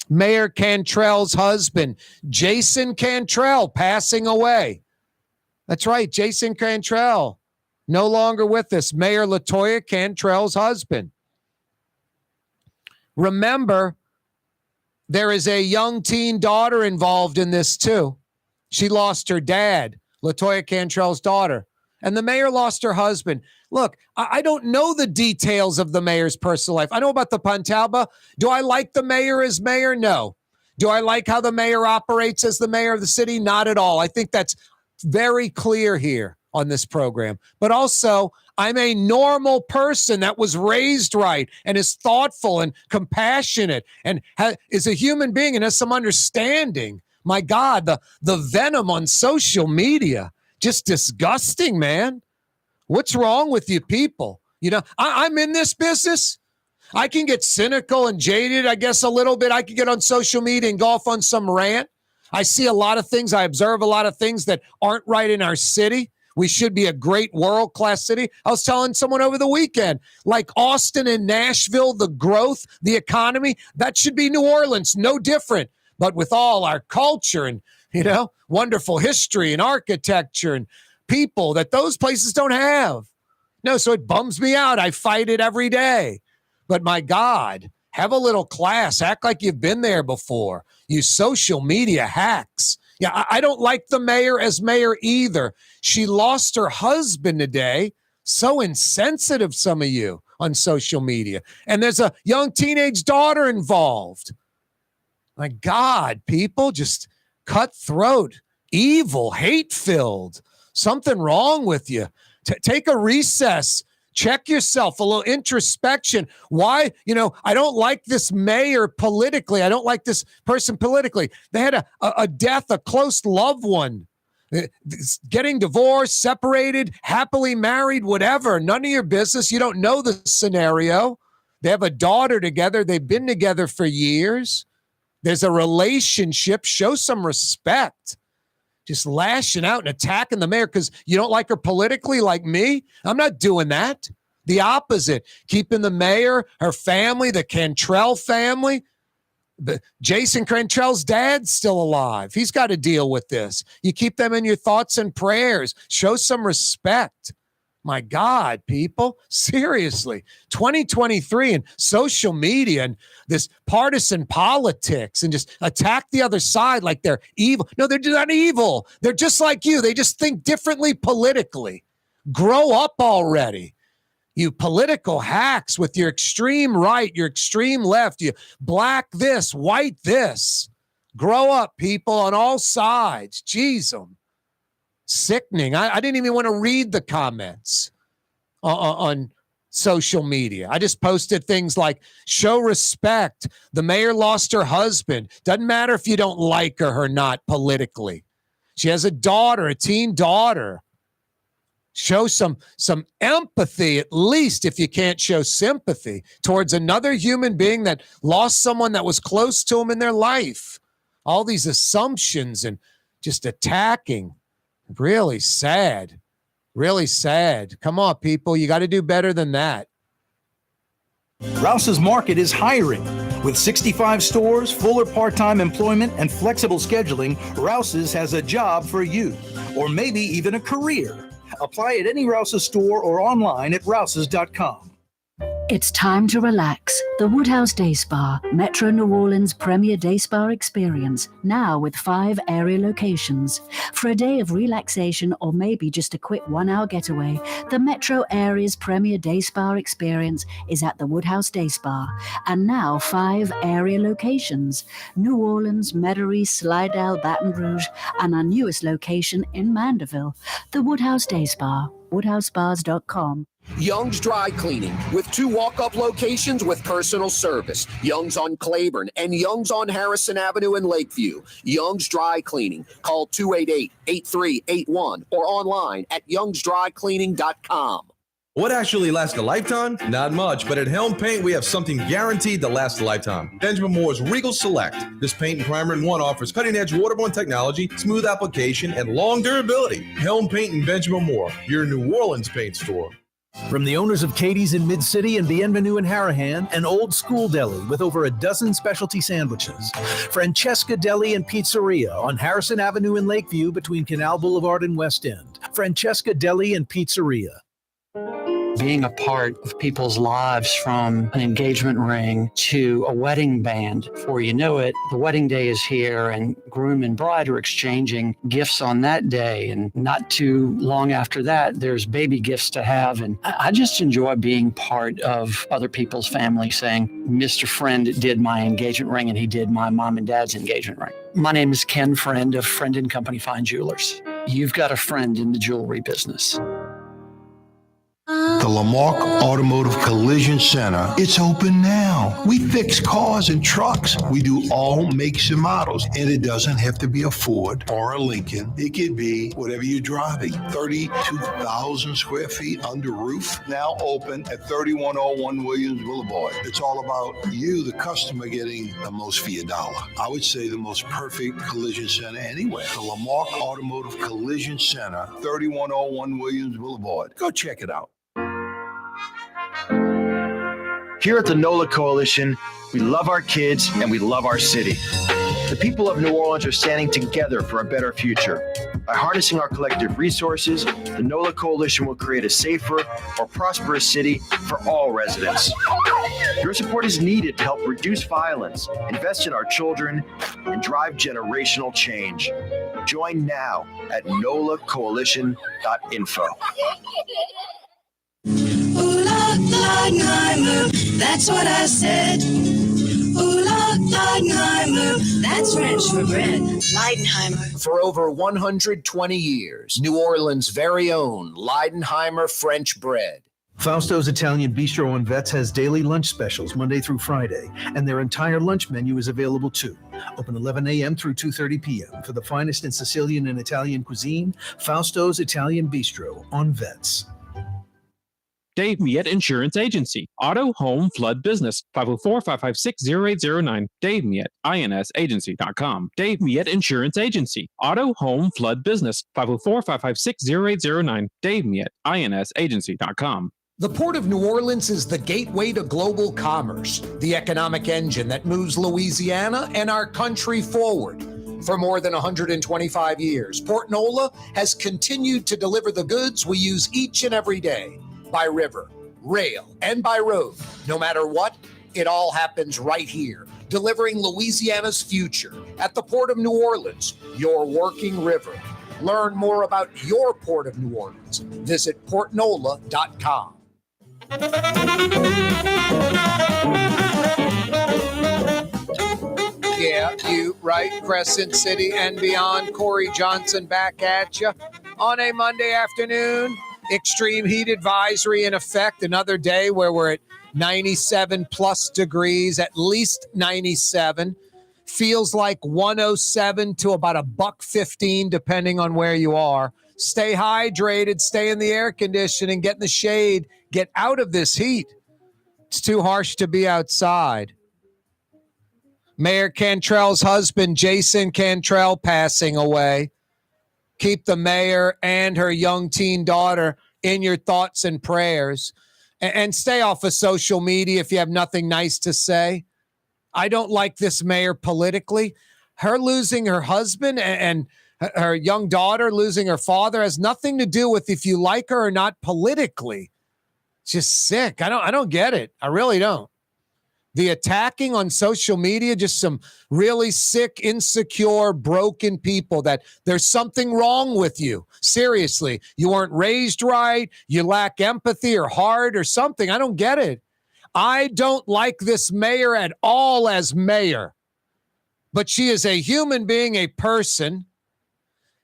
Mayor Cantrell's husband, Jason Cantrell, passing away. That's right, Jason Cantrell, no longer with us. Mayor LaToya Cantrell's husband. Remember, there is a young teen daughter involved in this too. She lost her dad, LaToya Cantrell's daughter. And the mayor lost her husband. Look, I don't know the details of the mayor's personal life. I know about the Pontalba. Do I like the mayor as mayor? No. Do I like how the mayor operates as the mayor of the city? Not at all. I think that's very clear here on this program. But also, I'm a normal person that was raised right and is thoughtful and compassionate and is a human being and has some understanding. My God, the venom on social media, just disgusting, man. What's wrong with you people? You know, I'm in this business. I can get cynical and jaded, I guess, a little bit. I can get on social media and go off on some rant. I see a lot of things. I observe a lot of things that aren't right in our city. We should be a great world-class city. I was telling someone over the weekend, like Austin and Nashville, the growth, the economy, that should be New Orleans, no different. But with all our culture and, you know, wonderful history and architecture and people that those places don't have. No, so it bums me out. I fight it every day. But my God, have a little class. Act like you've been there before. You social media hacks. Yeah, I don't like the mayor as mayor either. She lost her husband today. So insensitive, some of you on social media. And there's a young teenage daughter involved. My God, people, just cutthroat, evil, hate-filled. Something wrong with you. Take a recess. Check yourself, a little introspection. Why? You know, I don't like this mayor politically. I don't like this person politically. They had a death, a close loved one, getting divorced, separated, happily married, whatever. None of your business. You don't know the scenario. They have a daughter together. They've been together for years. There's a relationship. Show some respect. Just lashing out and attacking the mayor because you don't like her politically like me. I'm not doing that. The opposite. Keeping the mayor, her family, the Cantrell family. Jason Cantrell's dad's still alive. He's got to deal with this. You keep them in your thoughts and prayers. Show some respect. My God, people, seriously, 2023 and social media and this partisan politics and just attack the other side like they're evil. No, they're not evil. They're just like you. They just think differently politically. Grow up already. You political hacks with your extreme right, your extreme left, you black this, white this. Grow up, people, on all sides. Jeez, sickening. I didn't even want to read the comments on social media. I just posted things like, show respect. The mayor lost her husband. Doesn't matter if you don't like her or not politically. She has a daughter, a teen daughter. Show some empathy, at least, if you can't show sympathy, towards another human being that lost someone that was close to him in their life. All these assumptions and just attacking. Really sad. Really sad. Come on, people. You got to do better than that. Rouse's Market is hiring. With 65 stores, fuller part-time employment, and flexible scheduling, Rouse's has a job for you, or maybe even a career. Apply at any Rouse's store or online at rouses.com. It's time to relax. The Woodhouse Day Spa, Metro New Orleans' premier day spa experience, now with 5 area locations. For a day of relaxation or maybe just a quick 1-hour getaway, the Metro area's premier day spa experience is at the Woodhouse Day Spa. And now 5 area locations: New Orleans, Metairie, Slidell, Baton Rouge, and our newest location in Mandeville. The Woodhouse Day Spa, woodhousespas.com. Young's Dry Cleaning, with 2 walk-up locations with personal service. Young's on Claiborne and Young's on Harrison Avenue in Lakeview. Young's Dry Cleaning. Call 288-8381 or online at youngsdrycleaning.com. What actually lasts a lifetime? Not much, but at Helm Paint, we have something guaranteed to last a lifetime. Benjamin Moore's Regal Select. This paint and primer in one offers cutting-edge waterborne technology, smooth application, and long durability. Helm Paint and Benjamin Moore, your New Orleans paint store. From the owners of Katie's in Mid-City and Bienvenue in Harahan, an old school deli with over a dozen specialty sandwiches. Francesca Deli and Pizzeria on Harrison Avenue in Lakeview between Canal Boulevard and West End. Francesca Deli and Pizzeria. being a part of people's lives, from an engagement ring to a wedding band. Before you know it, the wedding day is here and groom and bride are exchanging gifts on that day. And not too long after that, there's baby gifts to have. And I just enjoy being part of other people's family, saying, Mr. Friend did my engagement ring and he did my mom and dad's engagement ring. My name is Ken Friend of Friend & Company Fine Jewelers. You've got a friend in the jewelry business. The Lamarck Automotive Collision Center, it's open now. We fix cars and trucks. We do all makes and models. And it doesn't have to be a Ford or a Lincoln. It could be whatever you're driving. 32,000 square feet under roof. Now open at 3101 Williams Boulevard. It's all about you, the customer, getting the most for your dollar. I would say the most perfect collision center anywhere. The Lamarck Automotive Collision Center, 3101 Williams Boulevard. Go check it out. Here at the NOLA Coalition, we love our kids and we love our city. The people of New Orleans are standing together for a better future. By harnessing our collective resources, the NOLA Coalition will create a safer, more prosperous city for all residents. Your support is needed to help reduce violence, invest in our children, and drive generational change. Join now at nolacoalition.info. Ooh, Leidenheimer, that's what I said. Ooh, Leidenheimer, that's French for bread. Leidenheimer. For over 120 years, New Orleans' very own Leidenheimer French bread. Fausto's Italian Bistro on Vets has daily lunch specials Monday through Friday, and their entire lunch menu is available too. Open 11 a.m. through 2:30 p.m. For the finest in Sicilian and Italian cuisine, Fausto's Italian Bistro on Vets. Dave Miette Insurance Agency. Auto, home, flood, business. 504-556-0809. Dave Miette, insagency.com. Dave Miette Insurance Agency. Auto, home, flood, business. 504-556-0809. Dave Miette, insagency.com. The Port of New Orleans is the gateway to global commerce, the economic engine that moves Louisiana and our country forward. For more than 125 years, Port Nola has continued to deliver the goods we use each and every day. By river, rail, and by road. No matter what, it all happens right here, delivering Louisiana's future at the Port of New Orleans, your working river. Learn more about your Port of New Orleans. Visit portnola.com. Yeah, you right, Crescent City and beyond. Corey Johnson back at you on a Monday afternoon. Extreme heat advisory in effect. Another day where we're at 97 plus degrees, at least 97. Feels like 107 to about $115, depending on where you are. Stay hydrated, stay in the air conditioning, get in the shade, get out of this heat. It's too harsh to be outside. Mayor Cantrell's husband, Jason Cantrell, passing away. Keep the mayor and her young teen daughter in your thoughts and prayers. And stay off of social media if you have nothing nice to say. I don't like this mayor politically. Her losing her husband and her young daughter losing her father has nothing to do with if you like her or not politically. It's just sick. I don't get it. I really don't. The attacking on social media, just some really sick, insecure, broken people that there's something wrong with you. Seriously, you weren't raised right, you lack empathy or heart or something. I don't get it. I don't like this mayor at all as mayor, but she is a human being, a person.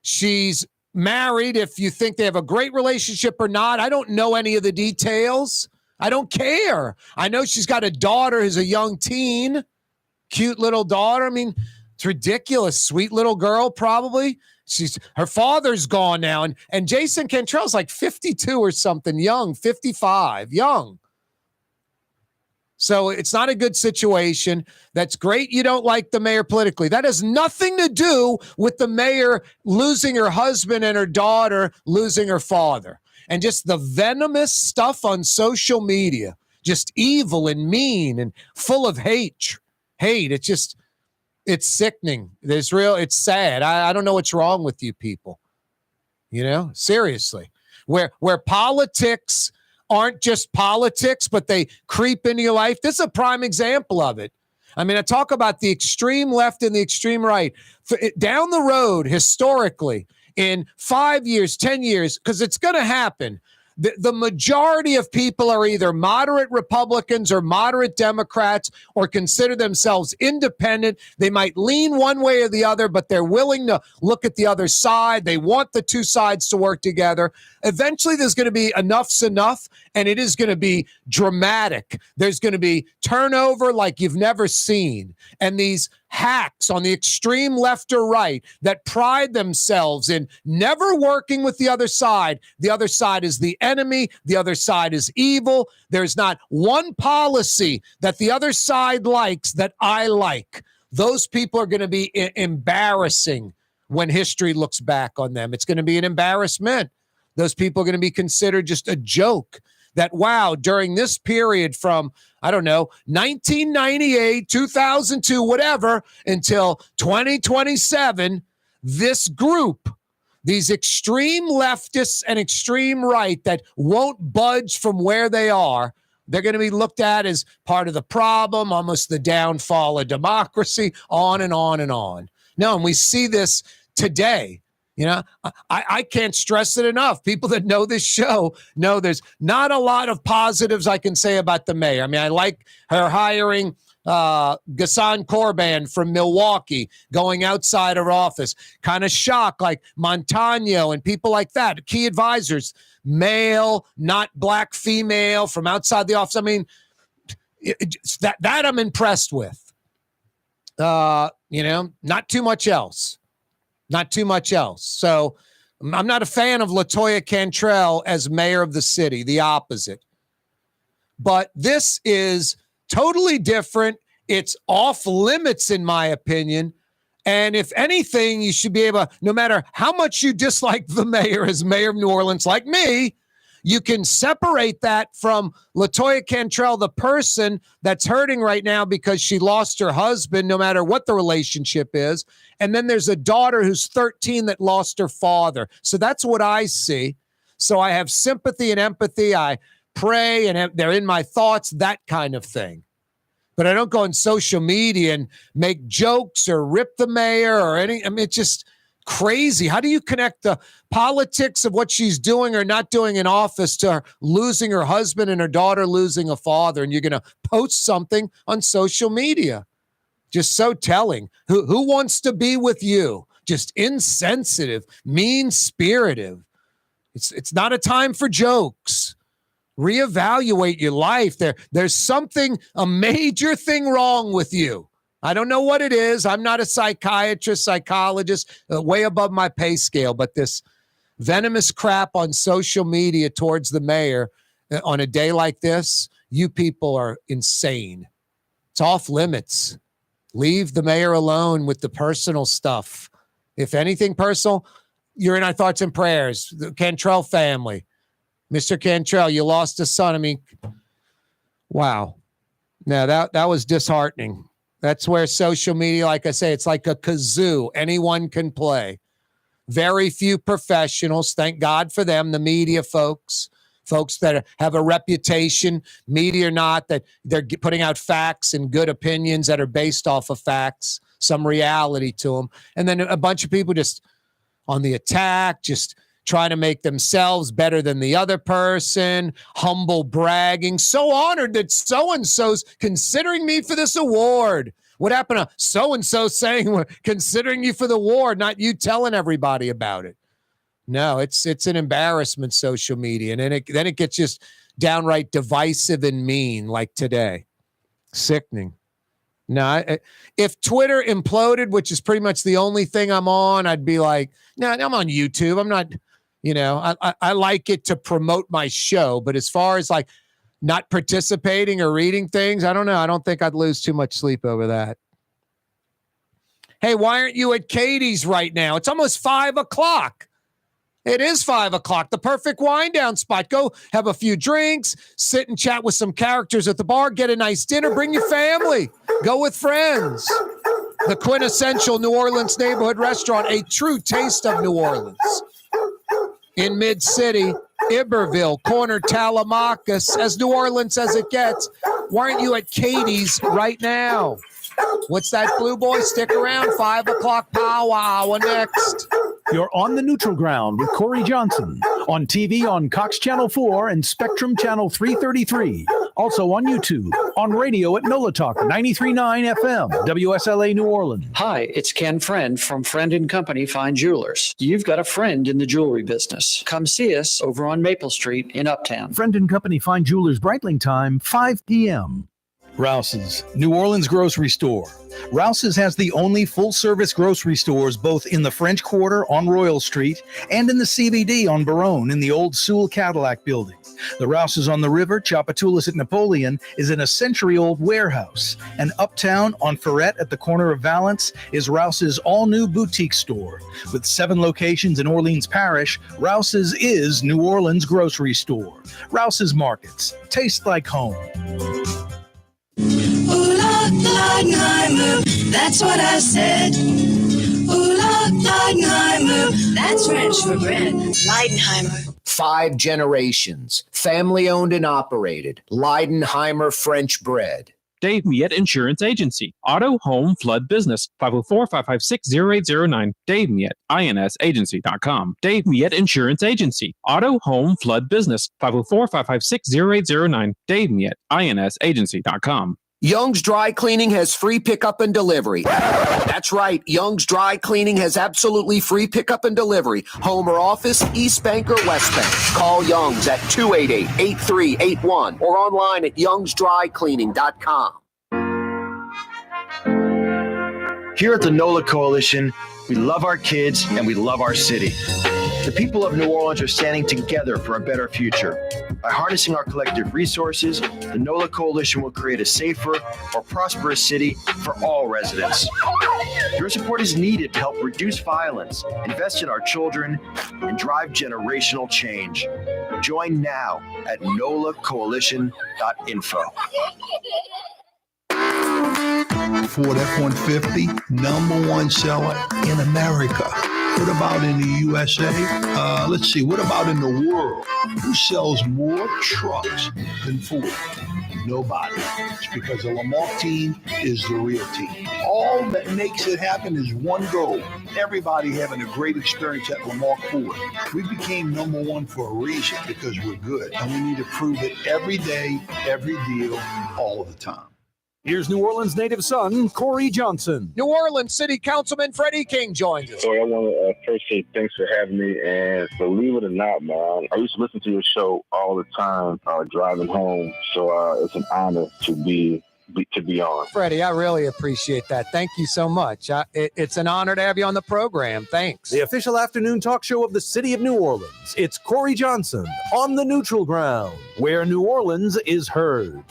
She's married. If you think they have a great relationship or not, I don't know any of the details. I don't care. I know she's got a daughter who's a young teen, cute little daughter. I mean, it's ridiculous. Sweet little girl, probably. Her father's gone now. And Jason Cantrell's like 52 or something, young, 55, young. So it's not a good situation. That's great you don't like the mayor politically. That has nothing to do with the mayor losing her husband and her daughter losing her father. And just the venomous stuff on social media, just evil and mean and full of hate. It's sickening. It's sad. I don't know what's wrong with you people. You know, seriously, where politics aren't just politics, but they creep into your life. This is a prime example of it. I mean, I talk about the extreme left and the extreme right. Down the road, historically, in 5 years, 10 years, because it's going to happen, the majority of people are either moderate Republicans or moderate Democrats or consider themselves independent. They might lean one way or the other, but they're willing to look at the other side. They want the two sides to work together. Eventually, there's going to be enough's enough, and it is going to be dramatic. There's going to be turnover like you've never seen. And these hacks on the extreme left or right that pride themselves in never working with the other side. The other side is the enemy. The other side is evil. There's not one policy that the other side likes that I like. Those people are going to be embarrassing when history looks back on them. It's going to be an embarrassment. Those people are going to be considered just a joke. That, wow, during this period from, 1998, 2002, whatever, until 2027, this group, these extreme leftists and extreme right that won't budge from where they are, they're going to be looked at as part of the problem, almost the downfall of democracy, on and on and on. No, and we see this today. I can't stress it enough. People that know this show know there's not a lot of positives I can say about the mayor. I mean, I like her hiring Ghassan Corban from Milwaukee, going outside her office. Kind of shocked, like Montano and people like that. Key advisors, male, not black, female, from outside the office. I mean, that I'm impressed with. Not too much else. Not too much else. So I'm not a fan of LaToya Cantrell as mayor of the city, the opposite. But this is totally different. It's off limits, in my opinion. And if anything, you should be able, no matter how much you dislike the mayor as mayor of New Orleans, like me, you can separate that from LaToya Cantrell, the person that's hurting right now because she lost her husband, no matter what the relationship is. And then there's a daughter who's 13 that lost her father. So that's what I see. So I have sympathy and empathy. I pray and they're in my thoughts, that kind of thing. But I don't go on social media and make jokes or rip the mayor or any. I mean, it's just crazy. How do you connect the politics of what she's doing or not doing in office to her losing her husband and her daughter losing a father? And you're going to post something on social media. Just so telling. Who wants to be with you? Just insensitive, mean-spirited. It's not a time for jokes. Reevaluate your life. There's something, a major thing wrong with you. I don't know what it is. I'm not a psychiatrist, psychologist, way above my pay scale, but this venomous crap on social media towards the mayor on a day like this, you people are insane. It's off limits. Leave the mayor alone with the personal stuff. If anything personal, you're in our thoughts and prayers. The Cantrell family. Mr. Cantrell, you lost a son. I mean, wow. Now that was disheartening. That's where social media, like I say, it's like a kazoo. Anyone can play. Very few professionals. Thank God for them, the media folks that have a reputation, media or not, that they're putting out facts and good opinions that are based off of facts, some reality to them. And then a bunch of people just on the attack, just trying to make themselves better than the other person, humble bragging. So honored that so-and-so's considering me for this award. What happened to so-and-so saying we're considering you for the award, not you telling everybody about it? No, it's an embarrassment, social media. And then it gets just downright divisive and mean like today. Sickening. No, if Twitter imploded, which is pretty much the only thing I'm on, I'd be like, no, I'm on YouTube. I'm not, I like it to promote my show. But as far as like not participating or reading things, I don't know. I don't think I'd lose too much sleep over that. Hey, why aren't you at Katie's right now? It's almost 5 o'clock. It is 5 o'clock, the perfect wind down spot. Go have a few drinks, sit and chat with some characters at the bar, get a nice dinner, bring your family, go with friends. The quintessential New Orleans neighborhood restaurant, a true taste of New Orleans. In Mid-City, Iberville, corner Tallahassee, as New Orleans as it gets. Why aren't you at Katie's right now? What's that, Blue Boy? Stick around. 5 o'clock powwow next. You're on the neutral ground with Corey Johnson. On TV on Cox Channel 4 and Spectrum Channel 333. Also on YouTube. On radio at NOLA Talk 93.9 FM, WSLA New Orleans. Hi, it's Ken Friend from Friend & Company Fine Jewelers. You've got a friend in the jewelry business. Come see us over on Maple Street in Uptown. Friend & Company Fine Jewelers Breitling time, 5 p.m. Rouse's, New Orleans grocery store. Rouse's has the only full-service grocery stores both in the French Quarter on Royal Street and in the CBD on Baronne in the old Sewell Cadillac building. The Rouse's on the river, Tchoupitoulas at Napoleon, is in a century-old warehouse. And uptown on Ferret at the corner of Valence is Rouse's all-new boutique store. With 7 locations in Orleans Parish, Rouse's is New Orleans grocery store. Rouse's Markets. Taste like home. Ooh, Leidenheimer, that's what I said. Ooh, Leidenheimer, that's French for bread. Leidenheimer. 5 generations, family-owned and operated. Leidenheimer French bread. Dave Miette Insurance Agency. Auto, home, flood, business. 504-556-0809. Dave Miette, insagency.com. Dave Miette Insurance Agency. Auto, home, flood, business. 504-556-0809. Dave Miette, insagency.com. Young's Dry Cleaning has free pickup and delivery. That's right. Young's Dry Cleaning has absolutely free pickup and delivery. Home or office, East Bank or West Bank. Call Young's at 288-8381 or online at youngsdrycleaning.com. Here at the NOLA Coalition, we love our kids and we love our city. The people of New Orleans are standing together for a better future. By harnessing our collective resources, the NOLA Coalition will create a safer, more prosperous city for all residents. Your support is needed to help reduce violence, invest in our children, and drive generational change. Join now at nolacoalition.info. Ford F-150, #1 seller in America. What about in the USA? Let's see, what about in the world? Who sells more trucks than Ford? Nobody. It's because the Lamar team is the real team. All that makes it happen is one goal. Everybody having a great experience at Lamar Ford. We became #1 for a reason, because we're good. And we need to prove it every day, every deal, all the time. Here's New Orleans native son, Corey Johnson. New Orleans City Councilman Freddie King joins us. So I want to first say thanks for having me. And believe it or not, man, I used to listen to your show all the time driving home. So it's an honor to be on. Freddie, I really appreciate that. Thank you so much. It's an honor to have you on the program. Thanks. The official afternoon talk show of the city of New Orleans. It's Corey Johnson on the neutral ground, where New Orleans is heard.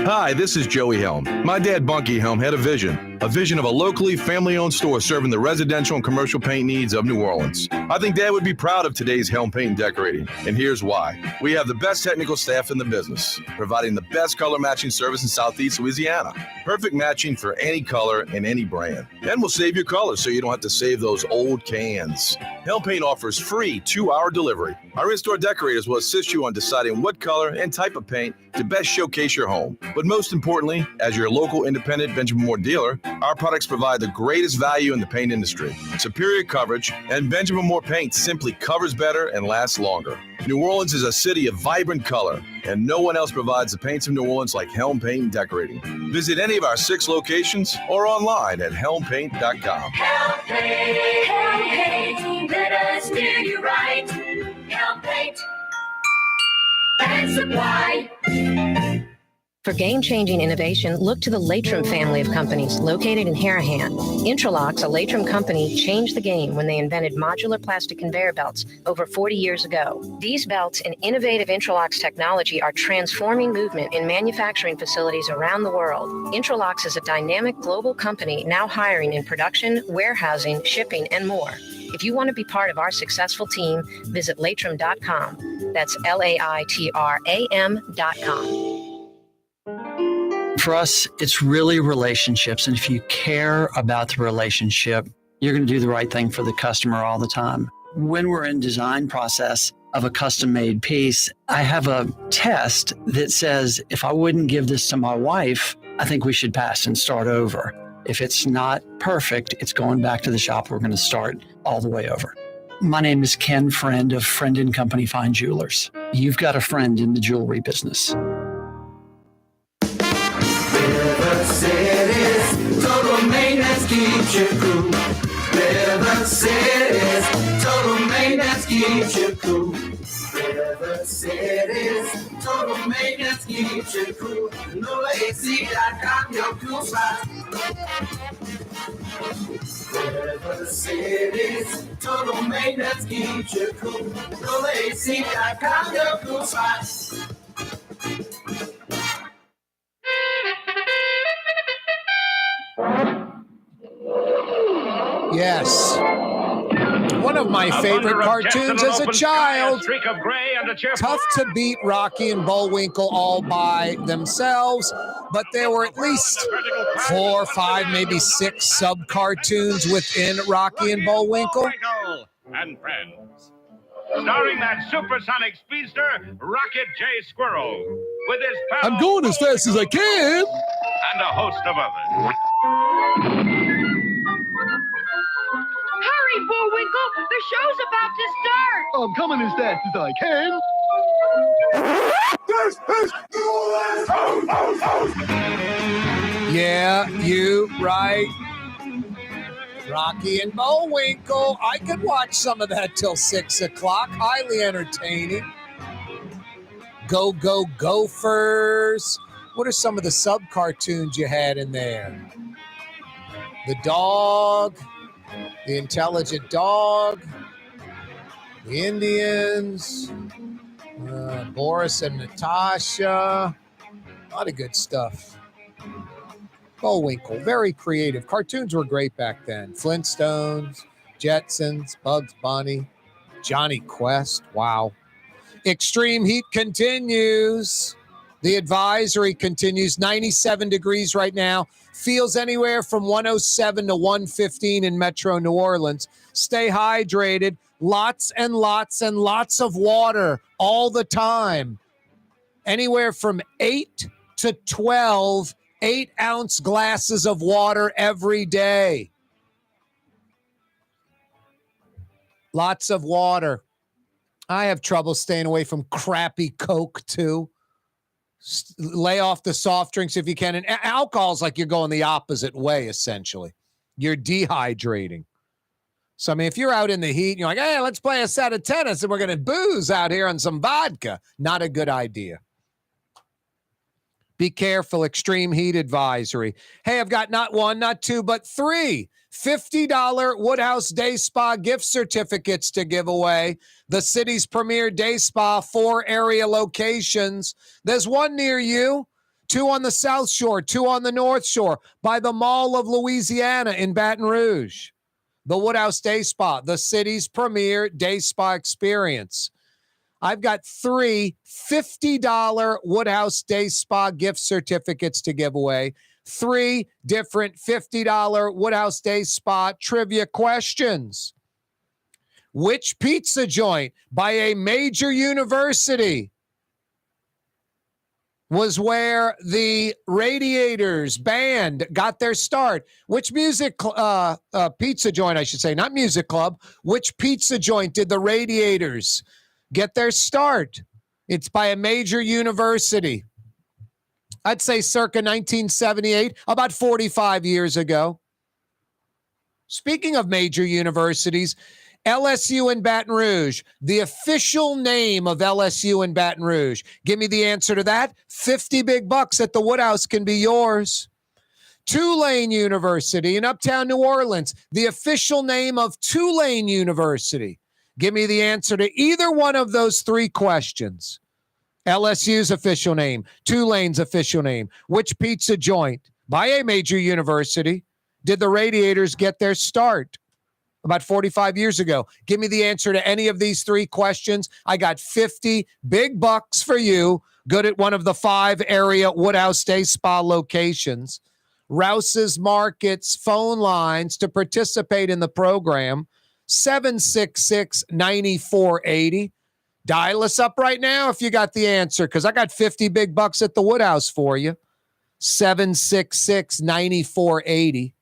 Hi, this is Joey Helm. My dad, Bunky Helm, had a vision of a locally family-owned store serving the residential and commercial paint needs of New Orleans. I think Dad would be proud of today's Helm Paint and Decorating, and here's why. We have the best technical staff in the business, providing the best color matching service in Southeast Louisiana. Perfect matching for any color and any brand. And we'll save your colors so you don't have to save those old cans. Helm Paint offers free 2-hour delivery. Our in-store decorators will assist you on deciding what color and type of paint to best showcase your home. But most importantly, as your local independent Benjamin Moore dealer, our products provide the greatest value in the paint industry. Superior coverage, and Benjamin Moore paint simply covers better and lasts longer. New Orleans is a city of vibrant color, and no one else provides the paints of New Orleans like Helm Paint and Decorating. Visit any of our 6 locations or online at helmpaint.com. Helm Paint, let us steer you right. Helm Paint and Supply. For game-changing innovation, look to the Latrim family of companies located in Harahan. Intralocks, a Latrim company, changed the game when they invented modular plastic conveyor belts over 40 years ago. These belts and innovative Intralocks technology are transforming movement in manufacturing facilities around the world. Intralocks is a dynamic global company now hiring in production, warehousing, shipping, and more. If you want to be part of our successful team, visit latrim.com. That's LAITRAM.com. For us, it's really relationships. And if you care about the relationship, you're going to do the right thing for the customer all the time. When we're in design process of a custom made piece, I have a test that says if I wouldn't give this to my wife, I think we should pass and start over. If it's not perfect, it's going back to the shop. We're going to start all the way over. My name is Ken Friend of Friend & Company Fine Jewelers. You've got a friend in the jewelry business. River City's total maintenance keeps you cool. River City's total maintenance keeps you cool. River City's total maintenance keeps you cool. NoAC.com, your cool spot. River City's total maintenance keeps you cool. NoAC.com, your cool spot. Yes. One of my favorite cartoons as a child. Tough to beat Rocky and Bullwinkle all by themselves, but there were at least 4, 5, maybe 6 sub-cartoons within Rocky and Bullwinkle. And friends. Starring that supersonic speedster, Rocket J. Squirrel, with his pal I'm going as fast as I can. and a host of others. Hurry, Bullwinkle! The show's about to start! I'm coming as fast as I can. Yeah, you right. Rocky and Bullwinkle. I could watch some of that till 6 o'clock. Highly entertaining. Go, Go, Gophers. What are some of the sub-cartoons you had in there? The dog, the intelligent dog, the Indians, Boris and Natasha. A lot of good stuff. Bullwinkle, very creative. Cartoons were great back then. Flintstones, Jetsons, Bugs Bunny, Johnny Quest. Wow. Extreme heat continues. The advisory continues. 97 degrees right now. Feels anywhere from 107 to 115 in Metro New Orleans. Stay hydrated. Lots and lots and lots of water all the time. Anywhere from 8 to 12 8-ounce glasses of water every day. Lots of water. I have trouble staying away from crappy Coke, too. Lay off the soft drinks if you can. And alcohol's like you're going the opposite way, essentially. You're dehydrating. So, I mean, if you're out in the heat and you're like, hey, let's play a set of tennis and we're going to booze out here on some vodka, not a good idea. Be careful, extreme heat advisory. Hey, I've got not 1, not 2, but 3 $50 Woodhouse Day Spa gift certificates to give away. The city's premier day spa, 4 area locations. There's 1 near you, 2 on the South Shore, 2 on the North Shore, by the Mall of Louisiana in Baton Rouge. The Woodhouse Day Spa, the city's premier day spa experience. I've got 3 $50 Woodhouse Day Spa gift certificates to give away. 3 different $50 Woodhouse Day Spa trivia questions. Which pizza joint by a major university was where the Radiators band got their start? Which pizza joint, I should say, not music club. Which pizza joint did the Radiators get their start? It's by a major university. I'd say circa 1978, about 45 years ago. Speaking of major universities, LSU in Baton Rouge, the official name of LSU in Baton Rouge. Give me the answer to that. 50 big bucks at the Woodhouse can be yours. Tulane University in Uptown New Orleans, the official name of Tulane University. Give me the answer to either one of those 3 questions. LSU's official name, Tulane's official name. Which pizza joint by a major university did the Radiators get their start? About 45 years ago. Give me the answer to any of these 3 questions. I got 50 big bucks for you. Good at one of the 5 area Woodhouse Day Spa locations. Rouse's Markets phone lines to participate in the program. 766-9480. Dial us up right now if you got the answer, because I got 50 big bucks at the Woodhouse for you. 766-9480.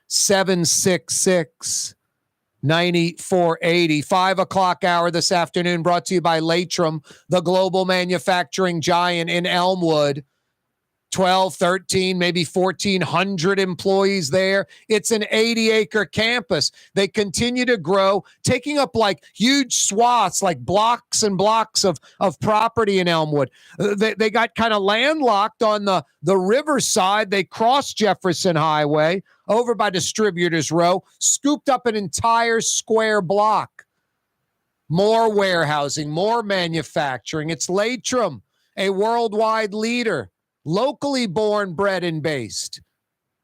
766-9480. 5 o'clock hour this afternoon, brought to you by Latrim, the global manufacturing giant in Elmwood. 12, 13, maybe 1,400 employees there. It's an 80-acre campus. They continue to grow, taking up like huge swaths, like blocks and blocks of property in Elmwood. They got kind of landlocked on the riverside. They crossed Jefferson Highway over by Distributors Row, scooped up an entire square block. More warehousing, more manufacturing. It's Latrim, a worldwide leader. Locally born, bred, and based.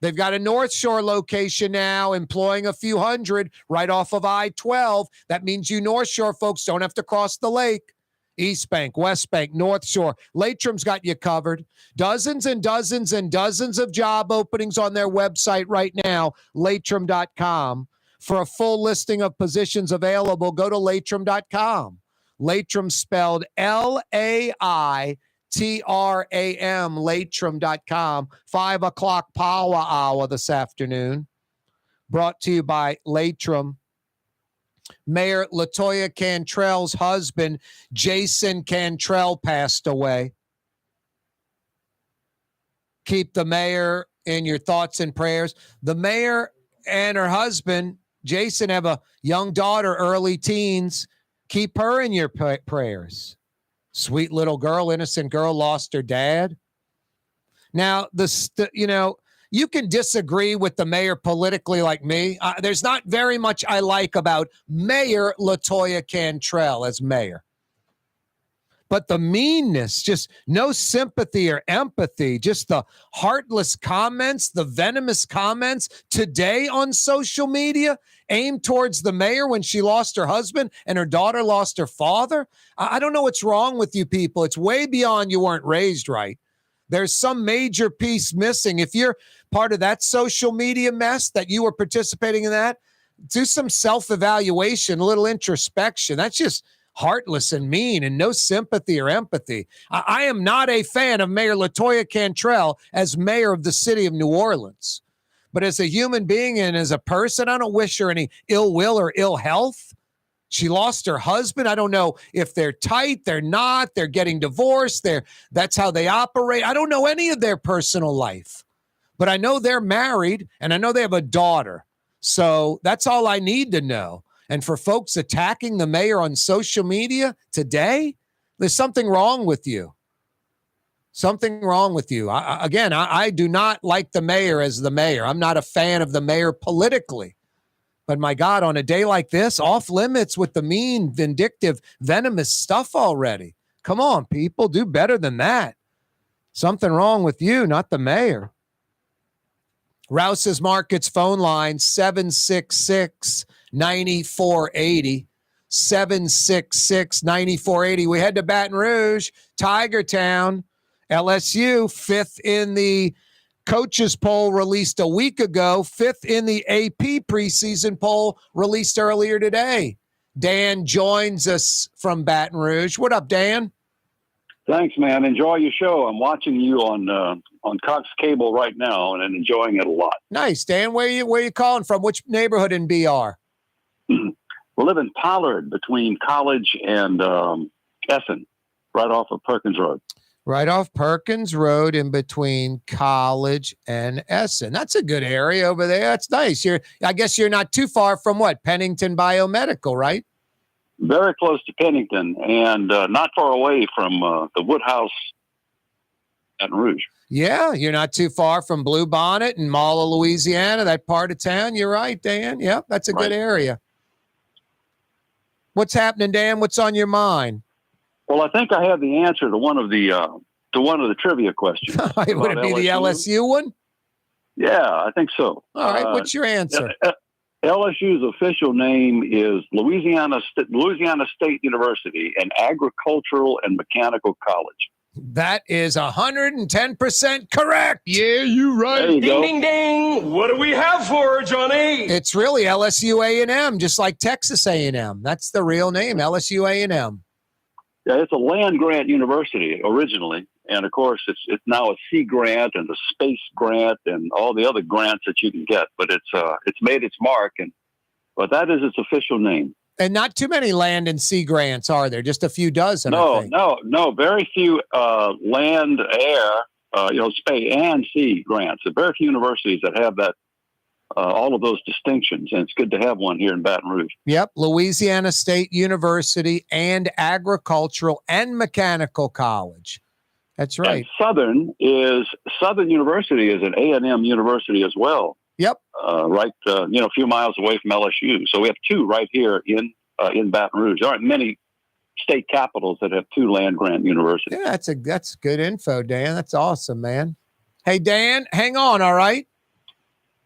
They've got a North Shore location now, employing a few hundred right off of I-12. That means you North Shore folks don't have to cross the lake. East Bank, West Bank, North Shore. Latrim's got you covered. Dozens and dozens and dozens of job openings on their website right now, latrim.com. For a full listing of positions available, go to latrim.com. Latrim spelled L-A-I TRAM, latrim.com. 5 o'clock power hour this afternoon. Brought to you by Latrim. Mayor LaToya Cantrell's husband, Jason Cantrell, passed away. Keep the mayor in your thoughts and prayers. The mayor and her husband, Jason, have a young daughter, early teens. Keep her in your prayers. Sweet little girl, innocent girl, lost her dad. Now, you can disagree with the mayor politically like me. There's not very much I like about Mayor LaToya Cantrell as mayor. But the meanness, just no sympathy or empathy, just the heartless comments, the venomous comments today on social media aimed towards the mayor when she lost her husband and her daughter lost her father. I don't know what's wrong with you people. It's way beyond you weren't raised right. There's some major piece missing. If you're part of that social media mess, that you were participating in that, do some self-evaluation, a little introspection. That's just heartless and mean and no sympathy or empathy. I am not a fan of Mayor LaToya Cantrell as mayor of the city of New Orleans. But as a human being and as a person, I don't wish her any ill will or ill health. She lost her husband. I don't know if they're tight, they're not, they're getting divorced, that's how they operate. I don't know any of their personal life. But I know they're married and I know they have a daughter. So that's all I need to know. And for folks attacking the mayor on social media today, there's something wrong with you. Something wrong with you. I do not like the mayor as the mayor. I'm not a fan of the mayor politically. But my God, on a day like this, off limits with the mean, vindictive, venomous stuff already. Come on, people, do better than that. Something wrong with you, not the mayor. Rouse's Markets phone line, 766-9480. 766-9480. We head to Baton Rouge, Tiger Town, LSU, 5th in the coaches poll released a week ago, 5th in the AP preseason poll released earlier today. Dan joins us from Baton Rouge. What up, Dan? Thanks, man. Enjoy your show. I'm watching you on Cox Cable right now and enjoying it a lot. Nice, Dan. Where you calling from? Which neighborhood in BR? We live in Pollard between College and Essen, right off of Perkins Road. Right off Perkins Road in between College and Essen. That's a good area over there. That's nice. I guess you're not too far from what? Pennington Biomedical, right? Very close to Pennington and not far away from the Woodhouse Baton Rouge. Yeah, you're not too far from Blue Bonnet and Mall of Louisiana, that part of town. You're right, Dan. Yep, that's a good area. What's happening, Dan? What's on your mind? Well, I think I have the answer to one of the trivia questions. Would it be the LSU one? Yeah, I think so. All right, what's your answer? LSU's official name is Louisiana State University, an agricultural and mechanical college. That is 110% correct. Yeah, you right. There you go. Ding, ding, ding. What do we have for her, Johnny? It's really LSU A&M, just like Texas A&M. That's the real name, LSU A&M. Yeah, it's a land grant university originally. And of course, it's now a sea grant and a space grant and all the other grants that you can get. But it's made its mark, but that is its official name. And not too many land and sea grants, are there? Just a few dozen, I think. No. Very few land, air, space and sea grants. There are very few universities that have that, all of those distinctions, and it's good to have one here in Baton Rouge. Yep, Louisiana State University and Agricultural and Mechanical College. That's right. And Southern University is an A&M university as well. Yep. Right, a few miles away from LSU. So we have two right here in Baton Rouge. There aren't many state capitals that have two land grant universities. Yeah, that's good info, Dan. That's awesome, man. Hey, Dan, hang on, all right?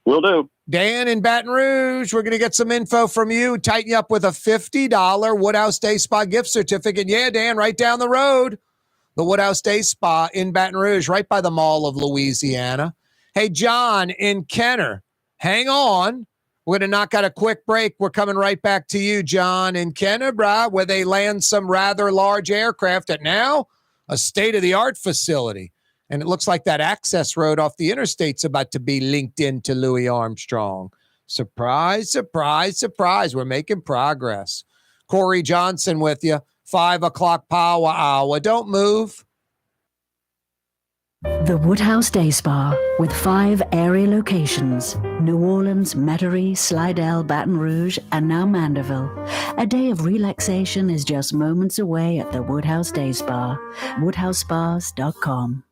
Will do. Dan in Baton Rouge, we're going to get some info from you. Tighten you up with a $50 Woodhouse Day Spa gift certificate. Yeah, Dan, right down the road. The Woodhouse Day Spa in Baton Rouge, right by the Mall of Louisiana. Hey, John in Kenner, hang on. We're going to knock out a quick break. We're coming right back to you, John in Kenner, brah, where they land some rather large aircraft at now a state-of-the-art facility. And it looks like that access road off the interstate's about to be linked into Louis Armstrong. Surprise, surprise, surprise. We're making progress. Corey Johnson with you. 5 o'clock power hour. Don't move. The Woodhouse Day Spa, with 5 area locations: New Orleans, Metairie, Slidell, Baton Rouge, and now Mandeville. A day of relaxation is just moments away at the Woodhouse Day Spa. WoodhouseSpas.com.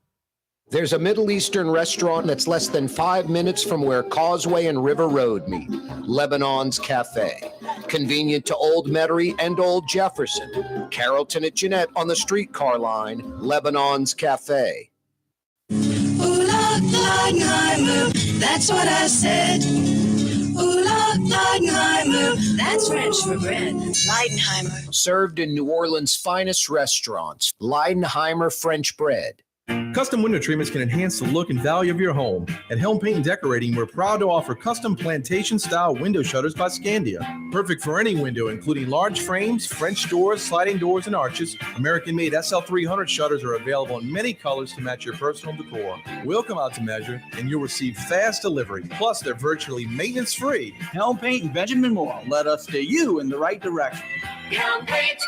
There's a Middle Eastern restaurant that's less than 5 minutes from where Causeway and River Road meet, Lebanon's Cafe. Convenient to Old Metairie and Old Jefferson. Carrollton at Jeanette on the streetcar line, Lebanon's Cafe. Leidenheimer, that's what I said. Leidenheimer, that's French for bread. Leidenheimer. Served in New Orleans' finest restaurants, Leidenheimer French bread. Custom window treatments can enhance the look and value of your home. At Helm Paint and Decorating, we're proud to offer custom plantation-style window shutters by Scandia. Perfect for any window, including large frames, French doors, sliding doors, and arches. American-made SL300 shutters are available in many colors to match your personal decor. We'll come out to measure, and you'll receive fast delivery. Plus, they're virtually maintenance-free. Helm Paint and Benjamin Moore led us steer you in the right direction. Helm Paint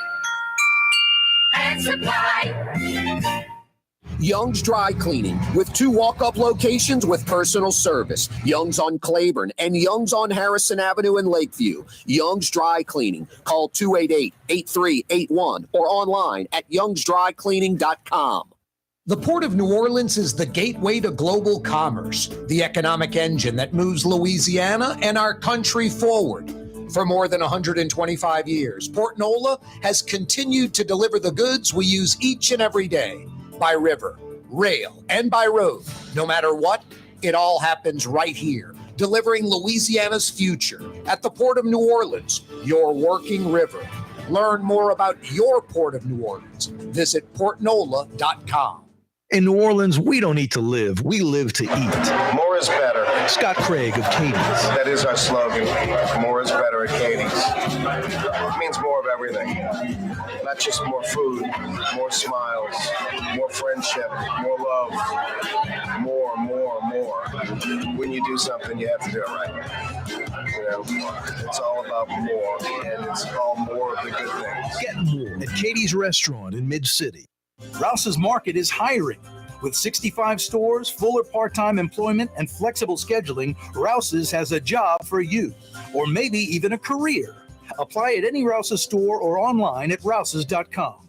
and Supply. Young's Dry Cleaning, with 2 walk-up locations with personal service. Young's on Claiborne and Young's on Harrison Avenue in Lakeview. Young's Dry Cleaning. Call 288-8381 or online at youngsdrycleaning.com. The Port of New Orleans is the gateway to global commerce, the economic engine that moves Louisiana and our country forward. For more than 125 years, Port Nola has continued to deliver the goods we use each and every day. By river, rail, and by road. No matter what, it all happens right here, delivering Louisiana's future at the Port of New Orleans, your working river. Learn more about your Port of New Orleans. Visit portnola.com. In New Orleans, we don't eat to live. We live to eat. More is better. Scott Craig of Katie's. That is our slogan. More is better at Katie's. It means more of everything. Not just more food, more smiles, more friendship, more love, more. When you do something, you have to do it right. You know, it's all about more, and it's all more of the good things. Get more at Katie's Restaurant in Mid-City. Rouse's Market is hiring. With 65 stores, full or part-time employment, and flexible scheduling, Rouse's has a job for you, or maybe even a career. Apply at any Rouse's store or online at rouses.com.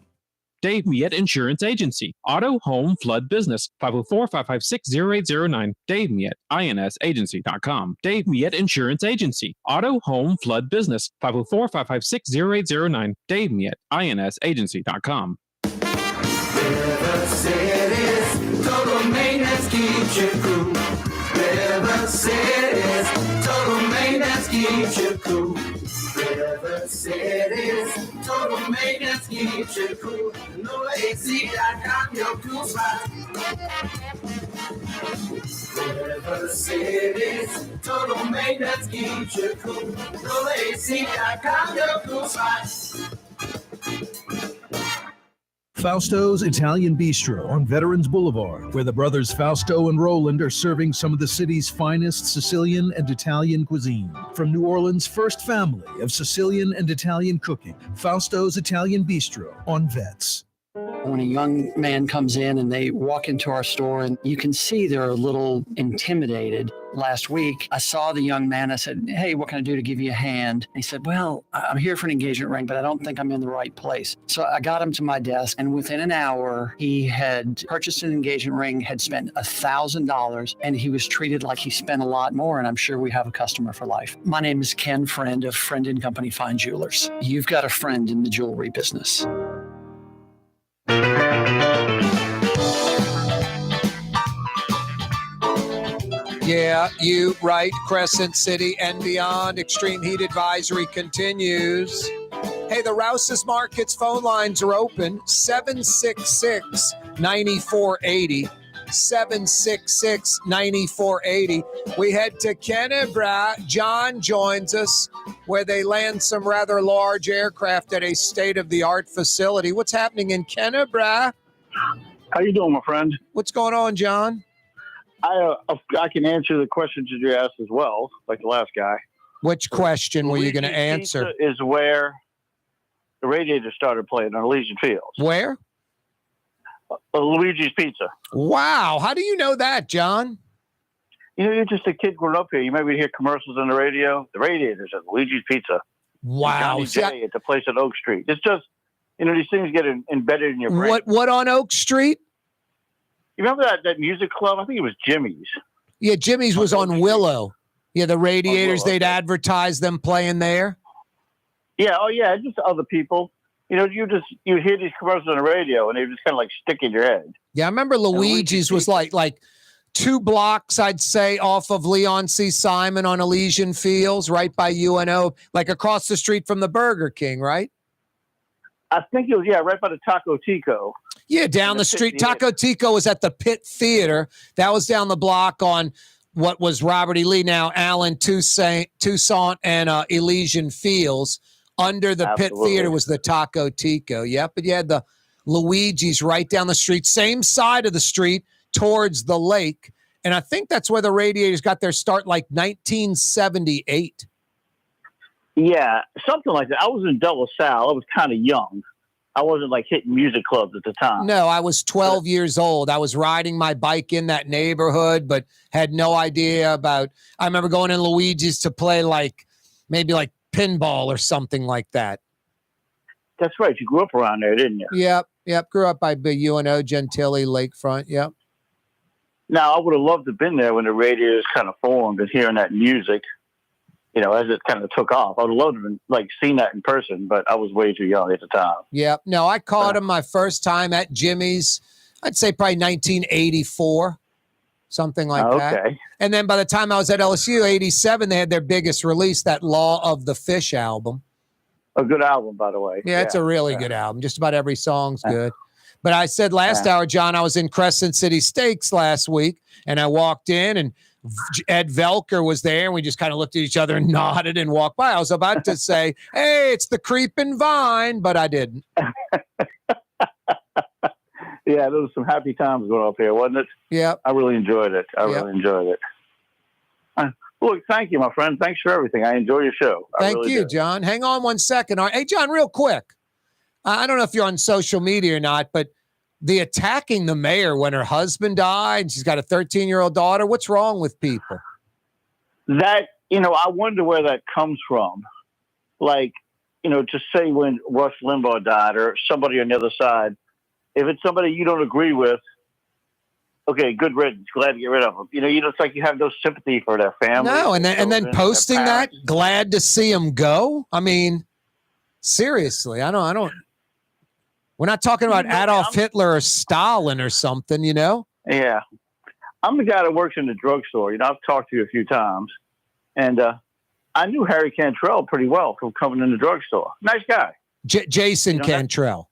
Dave Miette Insurance Agency. Auto, home, flood, business. 504-556-0809. Dave Miette, INSagency.com. Dave Miette Insurance Agency. Auto, home, flood, business. 504-556-0809. Dave Miette, INSagency.com. River City's total maintenance keeps you cool. River City's total maintenance keeps you cool. River Whatever the city's total maintenance keeps you cool. NoAC.com, your cool spot. Whatever the city's total maintenance keeps you cool. NoAC.com, your cool spot. Fausto's Italian Bistro on Veterans Boulevard, where the brothers Fausto and Roland are serving some of the city's finest Sicilian and Italian cuisine. From New Orleans' first family of Sicilian and Italian cooking, Fausto's Italian Bistro on Vets. When a young man comes in and they walk into our store and you can see they're a little intimidated. Last week, I saw the young man. I said, hey, what can I do to give you a hand? And he said, well, I'm here for an engagement ring, but I don't think I'm in the right place. So I got him to my desk, and within an hour, he had purchased an engagement ring, had spent $1,000, and he was treated like he spent a lot more, and I'm sure we have a customer for life. My name is Ken Friend of Friend & Company Fine Jewelers. You've got a friend in the jewelry business. Yeah, you right. Crescent City and beyond. Extreme heat advisory continues. Hey, the Rouse's Markets phone lines are open. 766-9480. 766-9480. We head to Kennebra. John joins us where they land some rather large aircraft at a state-of-the-art facility. What's happening in Kennebra? How you doing, my friend? What's going on, John? I can answer the questions that you asked as well, like the last guy. Which question were you going to answer? Pizza is where the Radiators started playing on Elysian Fields. Where? Luigi's Pizza. Wow. How do you know that, John? You know, you're just a kid growing up here. You maybe hear commercials on the radio. The Radiators at Luigi's Pizza. Wow. Johnny J at the place on Oak Street. It's just, you know, these things get embedded in your brain. What on Oak Street? You remember that music club? I think it was Jimmy's. Yeah, Jimmy's was on Willow. Yeah, the Radiators, they'd advertise them playing there. Yeah, oh yeah, just other people. You know, you hear these commercials on the radio and they just kind of like stick in your head. Yeah, I remember Luigi's was like 2 blocks, I'd say, off of Leon C. Simon on Elysian Fields, right by UNO, like across the street from the Burger King, right? I think it was, right by the Taco Tico. Yeah, down the street. Taco Tico was at the Pitt Theater. That was down the block on what was Robert E. Lee, now Allen Toussaint and Elysian Fields. Under the Pitt Theater was the Taco Tico. Yep, but you had the Luigi's right down the street, same side of the street towards the lake. And I think that's where the Radiators got their start, like 1978. Yeah, something like that. I was in De La Salle. I was kind of young. I wasn't like hitting music clubs at the time. No, I was 12 years old. I was riding my bike in that neighborhood, but had no idea about. I remember going in Luigi's to play maybe pinball or something like that. That's right. You grew up around there, didn't you? Yep. Grew up by UNO, Gentilly, Lakefront. Yep. Now, I would have loved to have been there when the Radiators kind of formed and hearing that music, you know, as it kind of took off. I would have loved to have seen that in person, but I was way too young at the time. Yeah. No, I caught him my first time at Jimmy's, I'd say probably 1984, something like that. Okay. And then by the time I was at LSU, 87, they had their biggest release, that Law of the Fish album. A good album, by the way. Yeah, it's a really good album. Just about every song's good. But I said last hour, John, I was in Crescent City Steaks last week, and I walked in, and Ed Velker was there, and we just kind of looked at each other and nodded and walked by. I was about to say, hey, it's the Creeping Vine, but I didn't. Yeah, there was some happy times going up here, wasn't it? Yeah. I really enjoyed it. Really enjoyed it. Look, thank you, my friend. Thanks for everything. I enjoy your show. Thank you, John. Hang on one second. Hey, John, real quick. I don't know if you're on social media or not, but the attacking the mayor when her husband died, and she's got a 13-year-old daughter. What's wrong with people? That, I wonder where that comes from. Like, to say when Rush Limbaugh died or somebody on the other side, if it's somebody you don't agree with, okay, good riddance. Glad to get rid of them. It's like you have no sympathy for their family. No, and then posting that, glad to see them go. I mean, seriously, I don't. We're not talking about Adolf Hitler or Stalin or something, Yeah, I'm the guy that works in the drugstore. I've talked to you a few times, and I knew Harry Cantrell pretty well from coming in the drugstore. Nice guy. Jason Cantrell.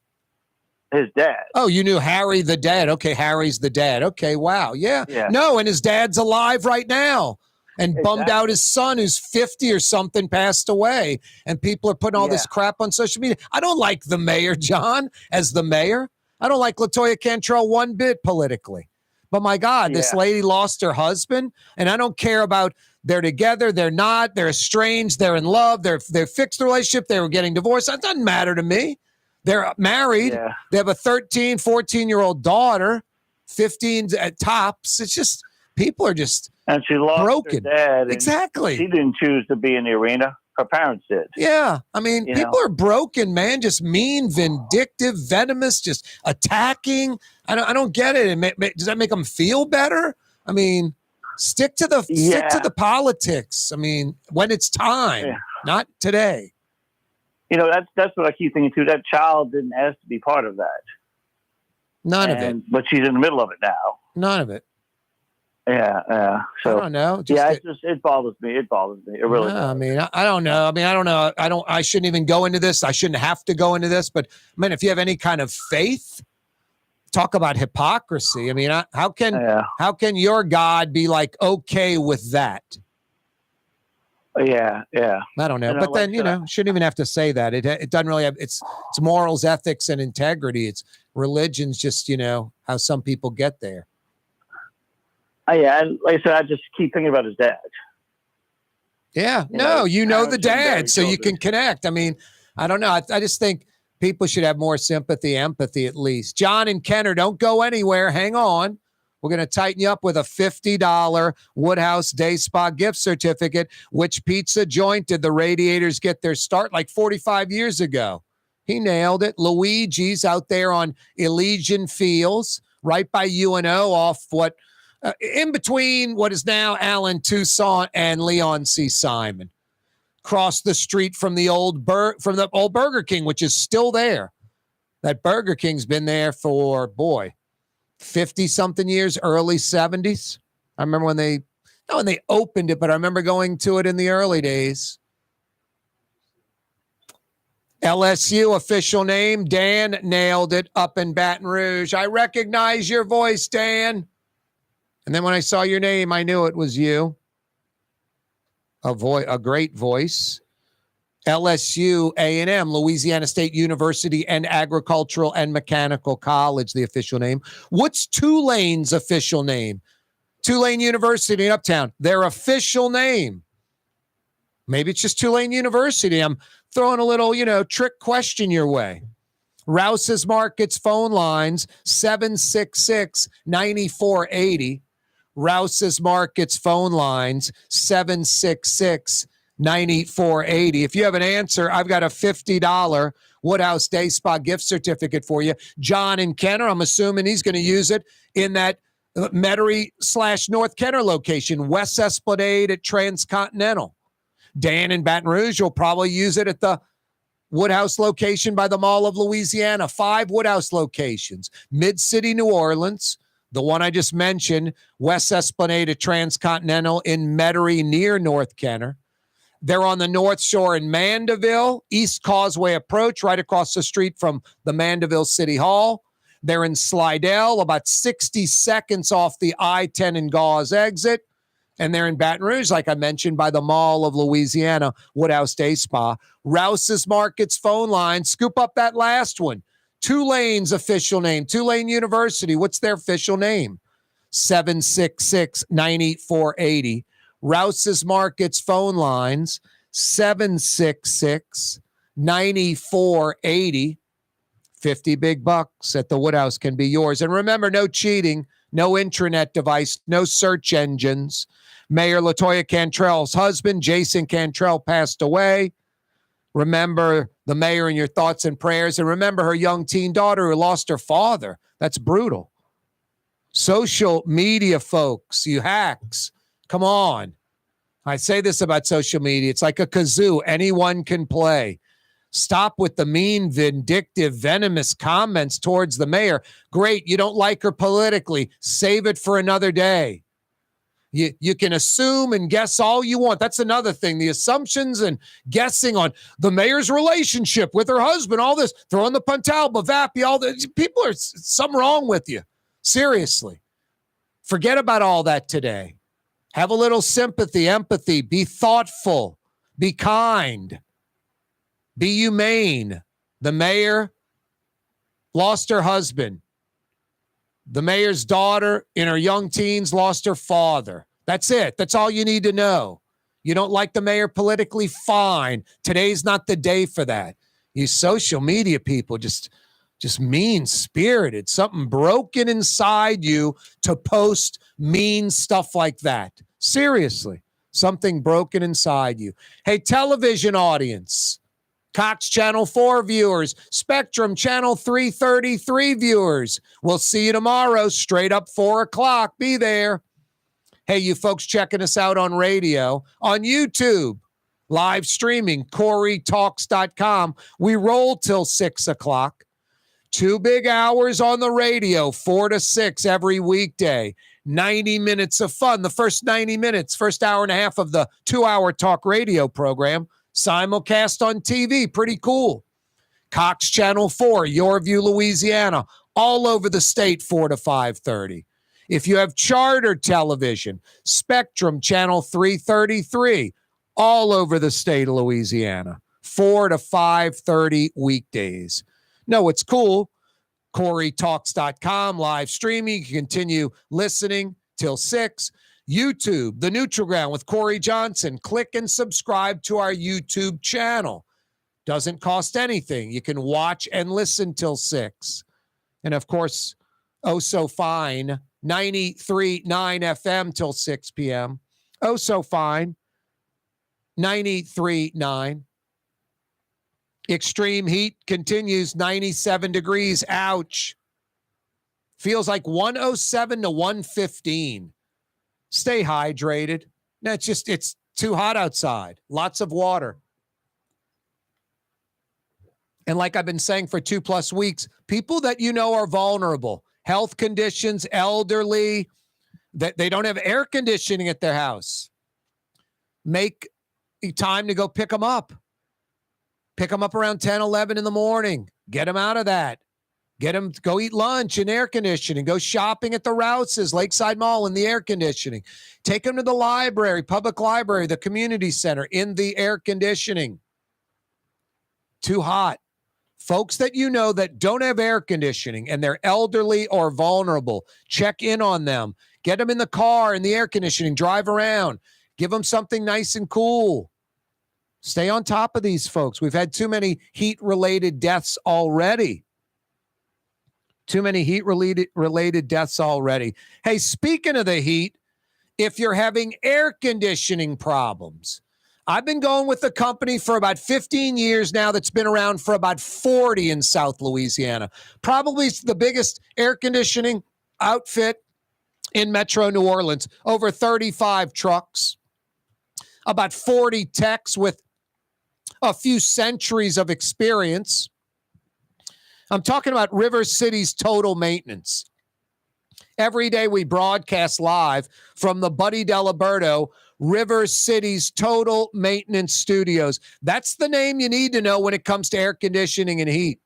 His dad. Oh, you knew Harry the dad. Okay, Harry's the dad. Okay, wow. Yeah. No, and his dad's alive right now. And bummed out his son, who's 50 or something, passed away. And people are putting all this crap on social media. I don't like the mayor, John, as the mayor. I don't like LaToya Cantrell one bit politically. But my God, this lady lost her husband. And I don't care about they're together, they're not, they're estranged, they're in love, they're fixed the relationship, they were getting divorced. That doesn't matter to me. They're married. Yeah. They have a 13, 14-year-old daughter, 15 at tops. It's just, people are just and she lost broken. Her dad. Exactly. She didn't choose to be in the arena. Her parents did. Yeah. I mean, people are broken, man. Just mean, vindictive, venomous, just attacking. I don't get it. Does that make them feel better? I mean, stick to the politics. I mean, when it's time, not today. That's what I keep thinking too. That child didn't ask to be part of that. None of it. But she's in the middle of it now. None of it. Yeah. So I don't know. It bothers me. It bothers me. It really. I mean, I don't know. I shouldn't even go into this. I shouldn't have to go into this. But I mean, if you have any kind of faith, talk about hypocrisy. I mean, how can your God be like okay with that? Yeah. I don't know. But then, shouldn't even have to say that. It doesn't really have, it's morals, ethics, and integrity. It's religion's just, how some people get there. And like I said, I just keep thinking about his dad. Yeah. The dad, so you can connect. I mean, I don't know. I just think people should have more sympathy, empathy at least. John and Kenner, don't go anywhere. Hang on. We're going to tighten you up with a $50 Woodhouse Day Spa gift certificate. Which pizza joint did the Radiators get their start like 45 years ago? He nailed it. Luigi's out there on Elysian Fields, right by UNO off in between what is now Allen Toussaint and Leon C. Simon. Across the street from the old Burger King, which is still there. That Burger King's been there for, 50-something years, early 70s. I remember when they opened it, but I remember going to it in the early days. LSU official name, Dan nailed it up in Baton Rouge. I recognize your voice, Dan. And then when I saw your name, I knew it was you. A great voice. LSU, A&M, Louisiana State University and Agricultural and Mechanical College, the official name. What's Tulane's official name? Tulane University in Uptown, their official name. Maybe it's just Tulane University. I'm throwing a little, trick question your way. Rouse's Markets phone lines, 766-9480. Rouse's Markets phone lines, 766-9480. If you have an answer, I've got a $50 Woodhouse Day Spa gift certificate for you. John and Kenner, I'm assuming he's going to use it in that Metairie/North Kenner location, West Esplanade at Transcontinental. Dan in Baton Rouge will probably use it at the Woodhouse location by the Mall of Louisiana. 5 Woodhouse locations. Mid-City, New Orleans, the one I just mentioned, West Esplanade at Transcontinental in Metairie near North Kenner. They're on the North Shore in Mandeville, East Causeway Approach, right across the street from the Mandeville City Hall. They're in Slidell, about 60 seconds off the I-10 and Gauze exit. And they're in Baton Rouge, like I mentioned, by the Mall of Louisiana, Woodhouse Day Spa. Rouse's Markets phone line. Scoop up that last one. Tulane's official name, Tulane University. What's their official name? 766-9480. Rouse's Markets phone lines, 766-9480. 50 big bucks at the Woodhouse can be yours. And remember, no cheating, no intranet device, no search engines. Mayor LaToya Cantrell's husband, Jason Cantrell, passed away. Remember the mayor in your thoughts and prayers. And remember her young teen daughter who lost her father. That's brutal. Social media folks, you hacks. Come on. I say this about social media. It's like a kazoo. Anyone can play. Stop with the mean, vindictive, venomous comments towards the mayor. Great. You don't like her politically. Save it for another day. You can assume and guess all you want. That's another thing. The assumptions and guessing on the mayor's relationship with her husband, all this, throwing the Pontalba, Vapi, all this. People are something wrong with you. Seriously. Forget about all that today. Have a little sympathy, empathy. Be thoughtful. Be kind. Be humane. The mayor lost her husband. The mayor's daughter in her young teens lost her father. That's it. That's all you need to know. You don't like the mayor politically? Fine. Today's not the day for that. You social media people just mean-spirited. Something broken inside you to post mean stuff like that. Seriously. Something broken inside you. Hey, television audience. Cox Channel 4 viewers, Spectrum Channel 333 viewers. We'll see you tomorrow, straight up 4 o'clock. Be there. Hey, you folks checking us out on radio, on YouTube, live streaming, CoreyTalks.com. We roll till 6 o'clock. 2 big hours on the radio, 4 to 6 every weekday. 90 minutes of fun. The first 90 minutes, first hour and a half of the 2-hour talk radio program. Simulcast on TV, pretty cool. Cox Channel 4, Yorview, Louisiana, all over the state, 4 to 5:30. If you have charter television, Spectrum Channel 333, all over the state of Louisiana, 4 to 5:30 weekdays. No, it's cool. CoreyTalks.com, live streaming. You can continue listening till 6. YouTube, The Neutral Ground with Corey Johnson. Click and subscribe to our YouTube channel. Doesn't cost anything. You can watch and listen till 6. And of course, oh so fine, 93.9 FM till 6 p.m. Oh so fine, 93.9. Extreme heat continues, 97 degrees. Ouch. Feels like 107 to 115. Stay hydrated. No, it's too hot outside. Lots of water. And like I've been saying for 2+ weeks, people that you know are vulnerable, health conditions, elderly, that they don't have air conditioning at their house, make time to go pick them up. Pick them up around 10, 11 in the morning. Get them out of that. Get them to go eat lunch in air conditioning. Go shopping at the Rouses, Lakeside Mall in the air conditioning. Take them to the library, public library, the community center in the air conditioning. Too hot. Folks that you know that don't have air conditioning and they're elderly or vulnerable, check in on them. Get them in the car in the air conditioning. Drive around. Give them something nice and cool. Stay on top of these folks. We've had too many heat-related deaths already. Too many heat-related deaths already. Hey, speaking of the heat, if you're having air conditioning problems, I've been going with the company for about 15 years now that's been around for about 40 in South Louisiana. Probably the biggest air conditioning outfit in Metro New Orleans. Over 35 trucks, about 40 techs with a few centuries of experience. I'm talking about River City's Total Maintenance. Every day we broadcast live from the Buddy Deliberto River City's Total Maintenance Studios. That's the name you need to know when it comes to air conditioning and heat.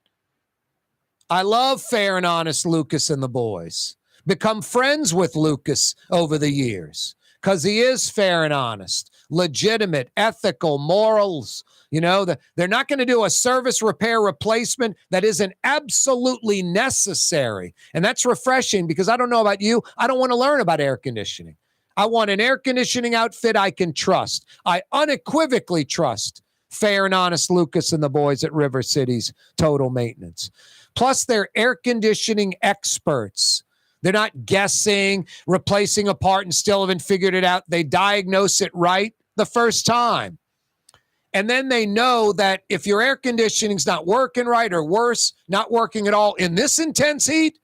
I love Fair and Honest Lucas and the boys. Become friends with Lucas over the years because he is fair and honest, legitimate, ethical, morals. You know, they're not going to do a service repair replacement that isn't absolutely necessary. And that's refreshing because I don't know about you. I don't want to learn about air conditioning. I want an air conditioning outfit I can trust. I unequivocally trust Fair and Honest Lucas and the boys at River City's Total Maintenance. Plus, they're air conditioning experts. They're not guessing, replacing a part and still haven't figured it out. They diagnose it right the first time. And then they know that if your air conditioning's not working right or worse, not working at all in this intense heat,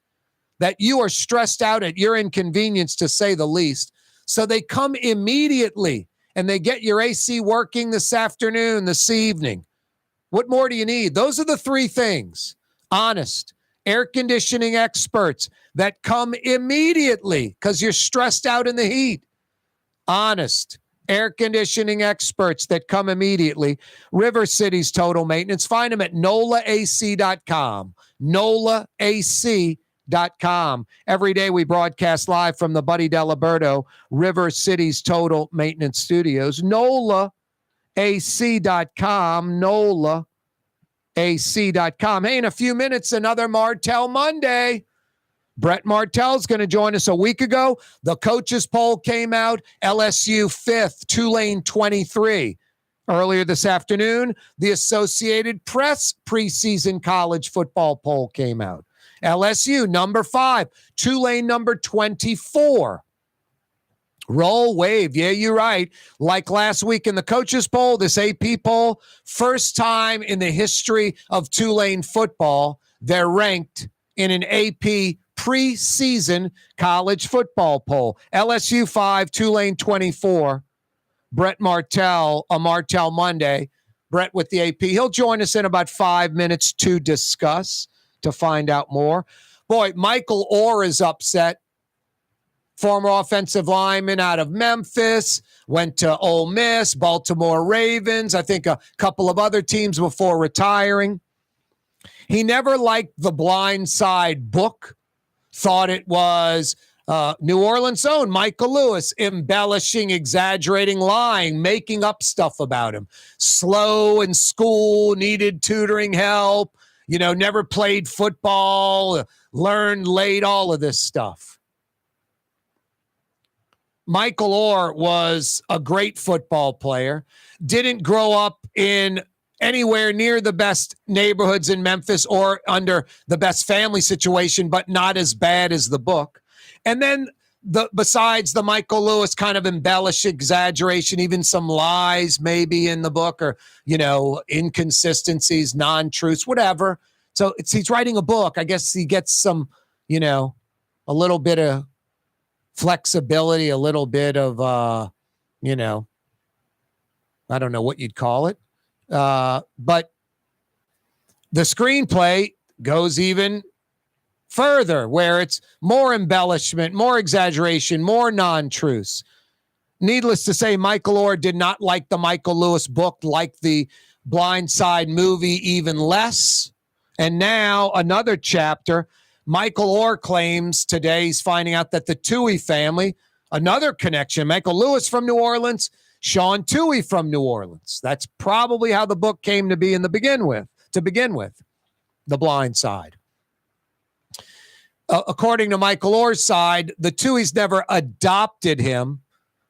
that you are stressed out at your inconvenience, to say the least. So they come immediately and they get your AC working this afternoon, this evening. What more do you need? Those are the three things. Honest, air conditioning experts that come immediately because you're stressed out in the heat. honest air conditioning experts that come immediately. River City's Total Maintenance. Find them at nolaac.com. nolaac.com. Every day we broadcast live from the Buddy Deliberto River City's Total Maintenance Studios. nolaac.com. nolaac.com. Hey, in a few minutes, another Martel Monday. Brett Martell's going to join us. A week ago, the coaches poll came out. LSU 5th, Tulane 23. Earlier this afternoon, the Associated Press preseason college football poll came out. LSU number 5, Tulane number 24. Roll, wave. Yeah, you're right. Like last week in the coaches poll, this AP poll, first time in the history of Tulane football, they're ranked in an AP preseason college football poll. LSU 5, Tulane 24. Brett Martel, a Martel Monday. Brett with the AP. He'll join us in about 5 minutes to discuss, to find out more. Boy, Michael Orr is upset. Former offensive lineman out of Memphis, went to Ole Miss, Baltimore Ravens, I think a couple of other teams before retiring. He never liked the Blind Side book. Thought it was New Orleans' own Michael Lewis, embellishing, exaggerating, lying, making up stuff about him. Slow in school, needed tutoring help, never played football, learned late, all of this stuff. Michael Orr was a great football player, didn't grow up in anywhere near the best neighborhoods in Memphis or under the best family situation, but not as bad as the book. And then besides the Michael Lewis kind of embellish, exaggeration, even some lies maybe in the book, or, inconsistencies, non-truths, whatever. So he's writing a book. I guess he gets some, a little bit of flexibility, a little bit of, I don't know what you'd call it. But the screenplay goes even further, where it's more embellishment, more exaggeration, more non-truths. Needless to say, Michael Orr did not like the Michael Lewis book, like the Blind Side movie even less. And now another chapter. Michael Orr claims today he's finding out that the Toohey family, another connection, Michael Lewis from New Orleans, Sean Toohey from New Orleans. That's probably how the book came to be to begin with, The Blind Side. According to Michael Orr's side, the Tooheys never adopted him.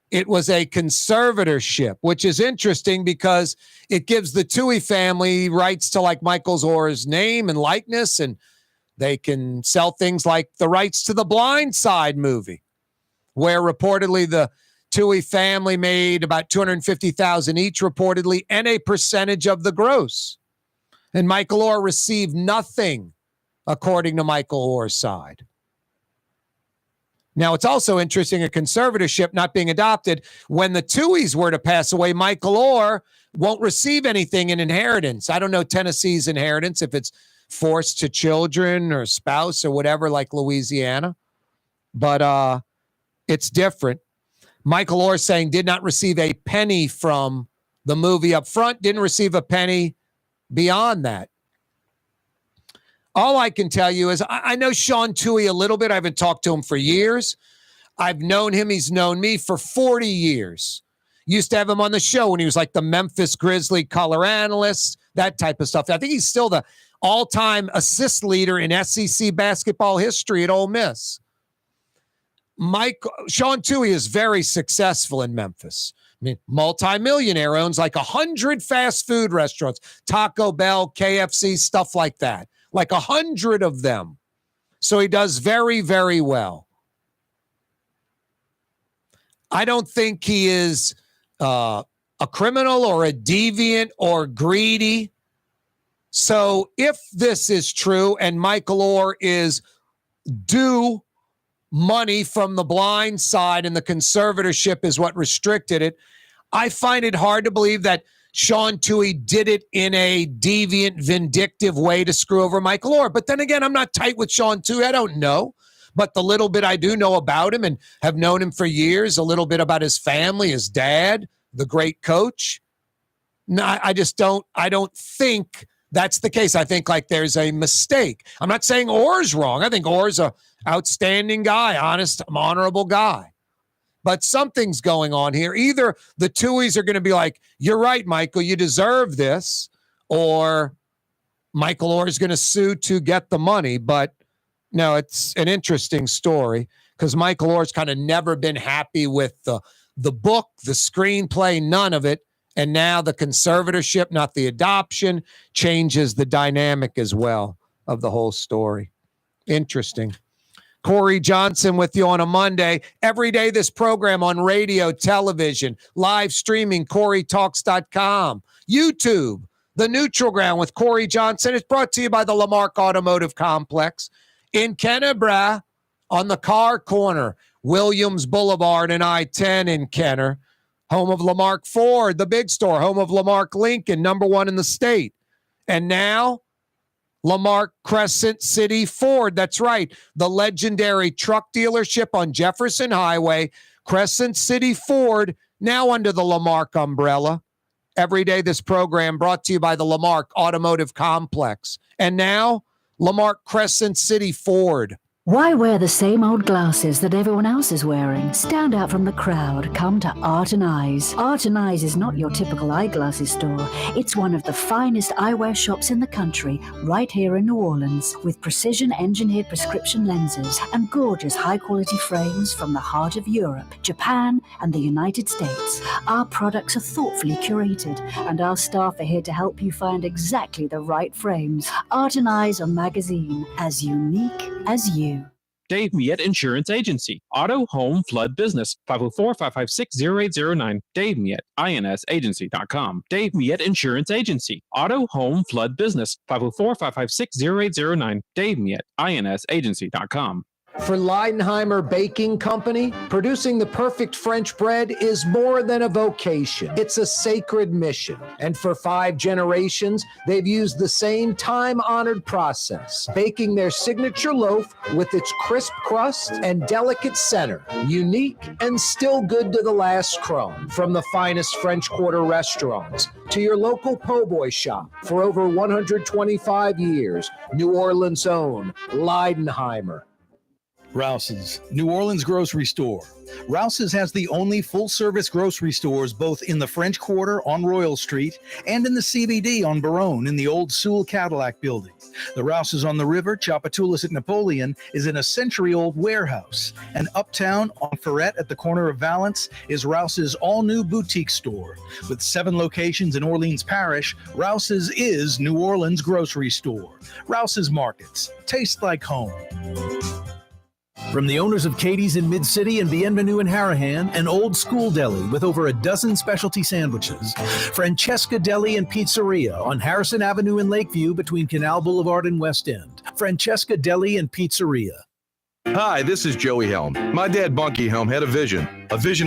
It was a conservatorship, which is interesting because it gives the Toohey family rights to Michael Orr's name and likeness, and they can sell things like the rights to the Blind Side movie, where reportedly the Toohey family made about $250,000 each, reportedly, and a percentage of the gross. And Michael Orr received nothing, according to Michael Orr's side. Now, it's also interesting, a conservatorship not being adopted. When the Tooheys were to pass away, Michael Orr won't receive anything in inheritance. I don't know Tennessee's inheritance, if it's forced to children or spouse or whatever, like Louisiana. But it's different. Michael Orr saying did not receive a penny from the movie up front, didn't receive a penny beyond that. All I can tell you is I know Sean Toohey a little bit. I haven't talked to him for years. I've known him. He's known me for 40 years. Used to have him on the show when he was like the Memphis Grizzly color analyst, that type of stuff. I think he's still the all-time assist leader in SEC basketball history at Ole Miss. Sean Toohey is very successful in Memphis. I mean, multimillionaire, owns like 100 fast food restaurants, Taco Bell, KFC, stuff like that. Like 100 of them. So he does very, very well. I don't think he is a criminal or a deviant or greedy. So if this is true and Michael Orr is due money from the Blind Side and the conservatorship is what restricted it, I find it hard to believe that Sean Toohey did it in a deviant, vindictive way to screw over Michael Orr. But then again, I'm not tight with Sean Toohey. I don't know. But the little bit I do know about him and have known him for years, a little bit about his family, his dad, the great coach. No, I don't think that's the case. I think like there's a mistake. I'm not saying Orr's wrong. I think Orr's a outstanding guy, honest, honorable guy. But something's going on here. Either the Tuohys are going to be like, you're right, Michael, you deserve this, or Michael Orr is going to sue to get the money. But no, it's an interesting story because Michael Orr's kind of never been happy with the book, the screenplay, none of it. And now the conservatorship, not the adoption, changes the dynamic as well of the whole story. Interesting. Corey Johnson with you on a Monday. Every day this program on radio, television, live streaming, CoreyTalks.com, YouTube, The Neutral Ground with Corey Johnson. It's brought to you by the Lamarck Automotive Complex in Kennebra on the car corner, Williams Boulevard and I-10 in Kenner. Home of Lamarck Ford, the big store, home of Lamarck Lincoln, #1 in the state. And now, Lamarck Crescent City Ford. That's right. The legendary truck dealership on Jefferson Highway, Crescent City Ford, now under the Lamarck umbrella. Every day this program brought to you by the Lamarck Automotive Complex. And now, Lamarck Crescent City Ford. Why wear the same old glasses that everyone else is wearing? Stand out from the crowd. Come to Art and Eyes. Art and Eyes is not your typical eyeglasses store. It's one of the finest eyewear shops in the country, right here in New Orleans, with precision-engineered prescription lenses and gorgeous high-quality frames from the heart of Europe, Japan, and the United States. Our products are thoughtfully curated, and our staff are here to help you find exactly the right frames. Art and Eyes on magazine, as unique as you. Dave Miette Insurance Agency. Auto, home, flood, business. 504-556-0809. Dave Miette, INSagency.com. Dave Miette Insurance Agency. Auto, home, flood, business. 504-556-0809. Dave Miette, INSagency.com. For Leidenheimer Baking Company, producing the perfect French bread is more than a vocation. It's a sacred mission. And for 5 generations, they've used the same time-honored process, baking their signature loaf with its crisp crust and delicate center, unique and still good to the last crumb. From the finest French Quarter restaurants to your local po' boy shop, for over 125 years, New Orleans' own Leidenheimer. Rouse's, New Orleans grocery store. Rouse's has the only full-service grocery stores both in the French Quarter on Royal Street and in the CBD on Baronne in the old Sewell Cadillac building. The Rouse's on the river, Tchoupitoulas at Napoleon, is in a century-old warehouse. And uptown on Ferret at the corner of Valence is Rouse's all-new boutique store. With 7 locations in Orleans Parish, Rouse's is New Orleans grocery store. Rouse's Markets. Taste like home. From the owners of Katie's in Mid-City and Bienvenue in Harahan, an old school deli with over a dozen specialty sandwiches. Francesca Deli and Pizzeria on Harrison Avenue in Lakeview between Canal Boulevard and West End. Francesca Deli and Pizzeria. Hi, this is Joey Helm. My dad, Bunky Helm, had a vision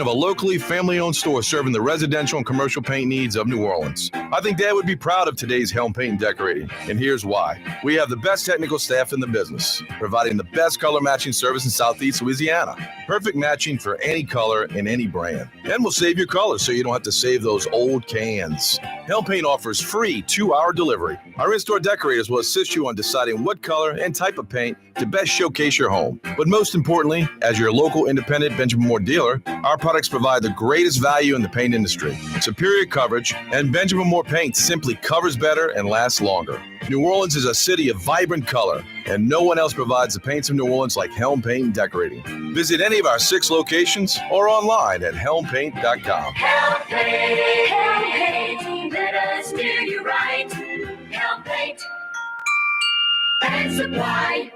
of a locally family-owned store serving the residential and commercial paint needs of New Orleans. I think Dad would be proud of today's Helm Paint and Decorating, and here's why. We have the best technical staff in the business, providing the best color matching service in Southeast Louisiana. Perfect matching for any color and any brand. And we'll save your colors so you don't have to save those old cans. Helm Paint offers free 2-hour delivery. Our in-store decorators will assist you on deciding what color and type of paint to best showcase your home. But most importantly, as your local independent Benjamin Moore dealer, our products provide the greatest value in the paint industry. Superior coverage, and Benjamin Moore paint simply covers better and lasts longer. New Orleans is a city of vibrant color, and no one else provides the paints of New Orleans like Helm Paint and Decorating. Visit any of our 6 locations or online at helmpaint.com. Helm Paint, let us do you right. Helm Paint and Supply.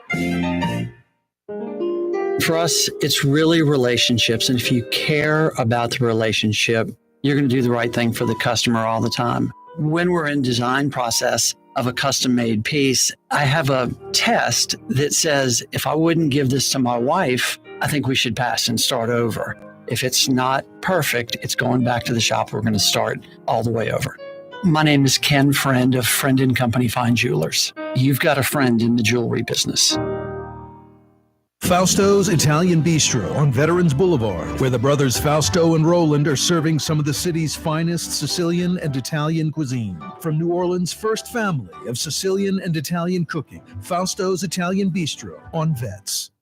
For us, it's really relationships. And if you care about the relationship, you're going to do the right thing for the customer all the time. When we're in design process of a custom-made piece, I have a test that says, if I wouldn't give this to my wife, I think we should pass and start over. If it's not perfect, it's going back to the shop. We're going to start all the way over. My name is Ken Friend of Friend & Company Fine Jewelers. You've got a friend in the jewelry business. Fausto's Italian Bistro on Veterans Boulevard, where the brothers Fausto and Roland are serving some of the city's finest Sicilian and Italian cuisine. From New Orleans' first family of Sicilian and Italian cooking, Fausto's Italian Bistro on Vets.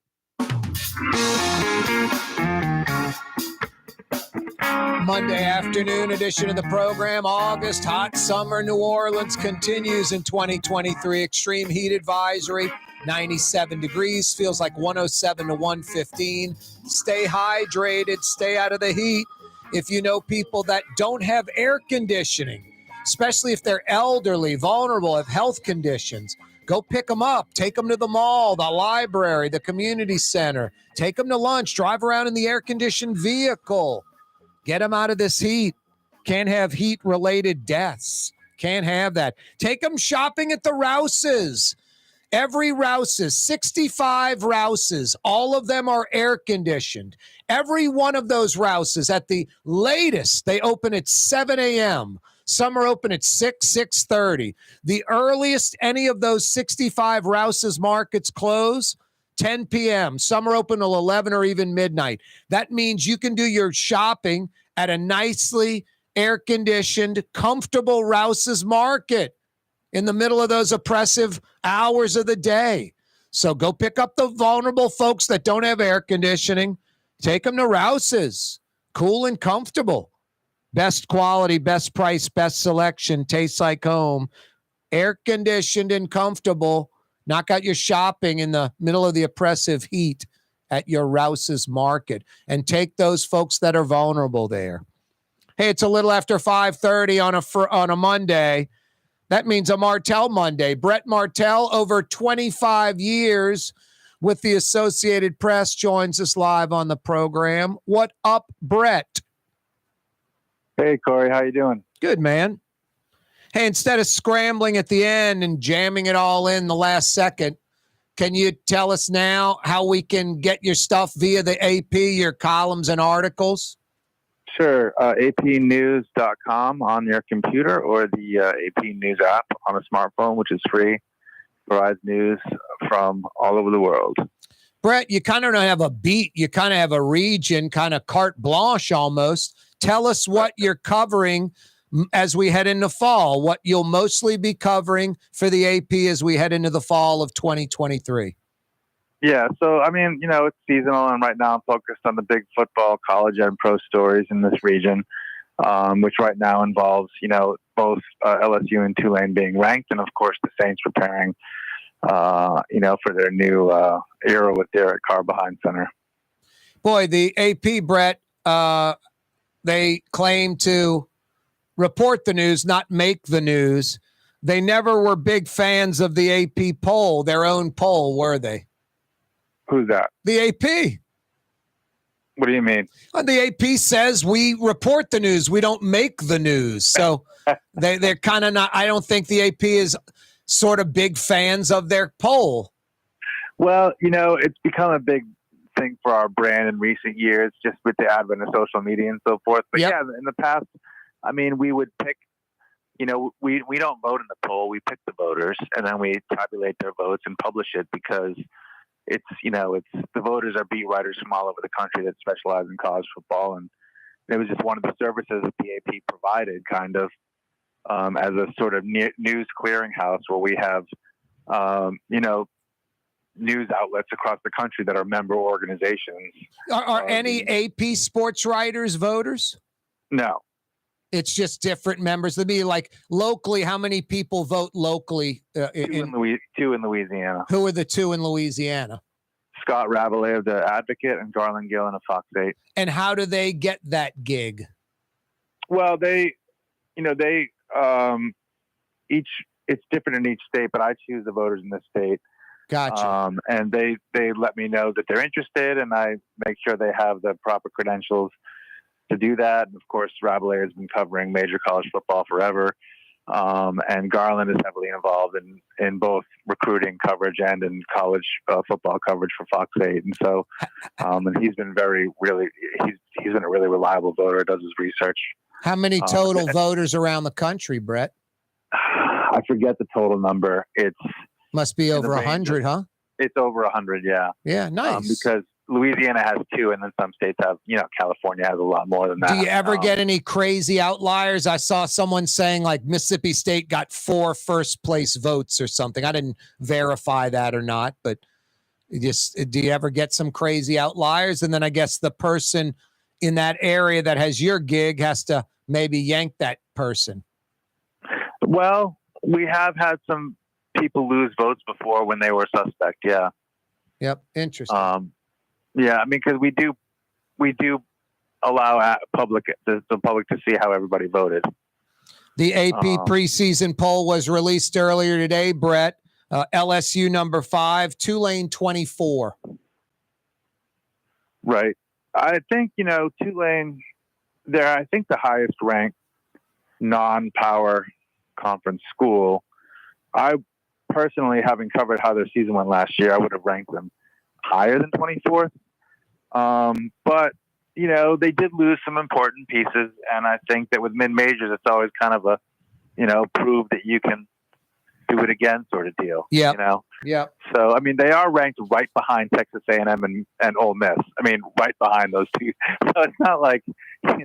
Monday afternoon edition of the program. August, hot summer New Orleans continues in 2023. Extreme heat advisory. 97 degrees, feels like 107 to 115. Stay hydrated, stay out of the heat. If you know people that don't have air conditioning, especially if they're elderly, vulnerable, have health conditions, go pick them up. Take them to the mall, the library, the community center. Take them to lunch. Drive around in the air-conditioned vehicle. Get them out of this heat. Can't have heat-related deaths. Can't have that. Take them shopping at the Rouses. Every Rouses, 65 Rouses, all of them are air-conditioned. Every one of those Rouses, at the latest, they open at 7 a.m. Some are open at 6:30. The earliest any of those 65 Rouses markets close, 10 p.m. Some are open till 11 or even midnight. That means you can do your shopping at a nicely air-conditioned, comfortable Rouses market in the middle of those oppressive hours of the day. So go pick up the vulnerable folks that don't have air conditioning. Take them to Rouses. Cool and comfortable. Best quality, best price, best selection. Tastes like home. Air conditioned and comfortable. Knock out your shopping in the middle of the oppressive heat at your Rouses market. And take those folks that are vulnerable there. Hey, it's a little after 5:30 on a Monday. That means a Martel Monday. Brett Martel, over 25 years with the Associated Press, joins us live on the program. What up, Brett? Hey, Corey. How you doing? Good, man. Hey, instead of scrambling at the end and jamming it all in the last second, can you tell us now how we can get your stuff via the AP, your columns and articles? Sure. apnews.com on your computer or the AP News app on a smartphone, which is free. Provides news from all over the world. Brett, you kind of don't have a beat. You kind of have a region, kind of carte blanche almost. Tell us what you're covering as we head into fall, what you'll mostly be covering for the AP as we head into the fall of 2023. Yeah, so, I mean, it's seasonal, and right now I'm focused on the big football, college, and pro stories in this region, which right now involves, both LSU and Tulane being ranked, and, of course, the Saints preparing, for their new era with Derek Carr behind center. Boy, the AP, Brett, they claim to report the news, not make the news. They never were big fans of the AP poll, their own poll, were they? Who's that? The AP. What do you mean? The AP says we report the news. We don't make the news. So they're kind of not. I don't think the AP is sort of big fans of their poll. Well, it's become a big thing for our brand in recent years, just with the advent of social media and so forth. But yeah, in the past, I mean, we would pick, we don't vote in the poll. We pick the voters and then we tabulate their votes and publish it because it's the voters are beat writers from all over the country that specialize in college football. And it was just one of the services that the AP provided kind of as a sort of news clearinghouse where we have, news outlets across the country that are member organizations. Are any AP sports writers voters? No. It's just different members. It'd be like locally, how many people vote locally? Two in Louisiana. Who are the two in Louisiana? Scott Ravelay of the Advocate and Garland Gillen of Fox 8. And how do they get that gig? Well, it's different in each state, but I choose the voters in this state. Gotcha. And they let me know that they're interested, and I make sure they have the proper credentials to do that. And of course, Rabelais has been covering major college football forever. And Garland is heavily involved in both recruiting coverage and in college football coverage for Fox 8. And so, and he's been he's been a really reliable voter, does his research. How many total voters around the country, Brett? I forget the total number. It's must be over 100, huh? It's over 100. Yeah. Yeah. Nice. Because Louisiana has 2, and then some states have, California has a lot more than that. Do you ever get any crazy outliers? I saw someone saying like Mississippi State got 4 first place votes or something. I didn't verify that or not, but do you ever get some crazy outliers? And then I guess the person in that area that has your gig has to maybe yank that person. Well, we have had some people lose votes before when they were suspect. Yeah. Yep. Interesting. Yeah. I mean, because we do allow the public to see how everybody voted. The AP preseason poll was released earlier today, Brett. LSU number 5, Tulane 24. Right. I think, Tulane, they're, I think, the highest ranked non-power conference school. I personally, having covered how their season went last year, I would have ranked them higher than 24th. But, they did lose some important pieces. And I think that with mid-majors, it's always kind of a, prove that you can do it again sort of deal. Yeah. Yeah. So, I mean, they are ranked right behind Texas A&M and Ole Miss. I mean, right behind those two. So it's not like, I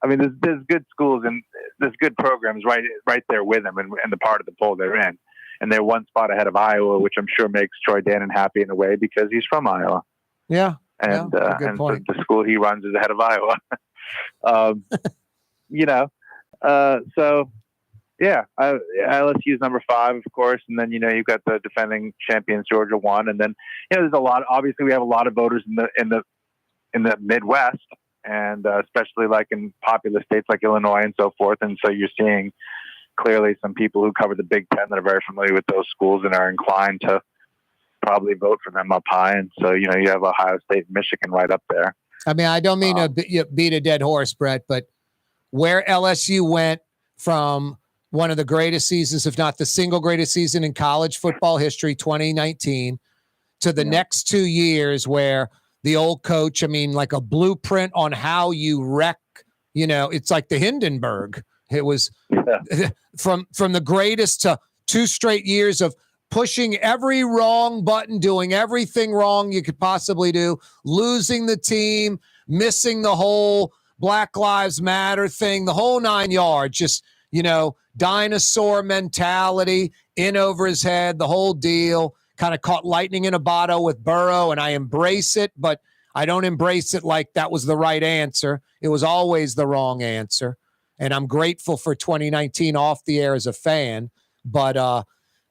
mean, there's good schools and there's good programs right there with them and the part of the poll they're in. And they're one spot ahead of Iowa, which I'm sure makes Troy Dannon happy in a way because he's from Iowa. Yeah. And, good point. the school he runs is ahead of Iowa. So yeah, LSU's number 5, of course. And then, you've got the defending champions, Georgia 1. And then, there's obviously we have a lot of voters in the Midwest and especially like in populous states like Illinois and so forth. And so you're seeing clearly some people who cover the Big Ten that are very familiar with those schools and are inclined to probably vote for them up high. And so, you have Ohio State and Michigan right up there. I mean, I don't mean to beat a dead horse, Brett, but where LSU went from one of the greatest seasons, if not the single greatest season in college football history, 2019, to the next 2 years where the old coach, I mean, like a blueprint on how you wreck, it's like the Hindenburg. It was from the greatest to 2 straight years of pushing every wrong button, doing everything wrong you could possibly do, losing the team, missing the whole Black Lives Matter thing, the whole 9 yards, just, dinosaur mentality in over his head, the whole deal, kind of caught lightning in a bottle with Burrow, and I embrace it, but I don't embrace it like that was the right answer. It was always the wrong answer, and I'm grateful for 2019 off the air as a fan, but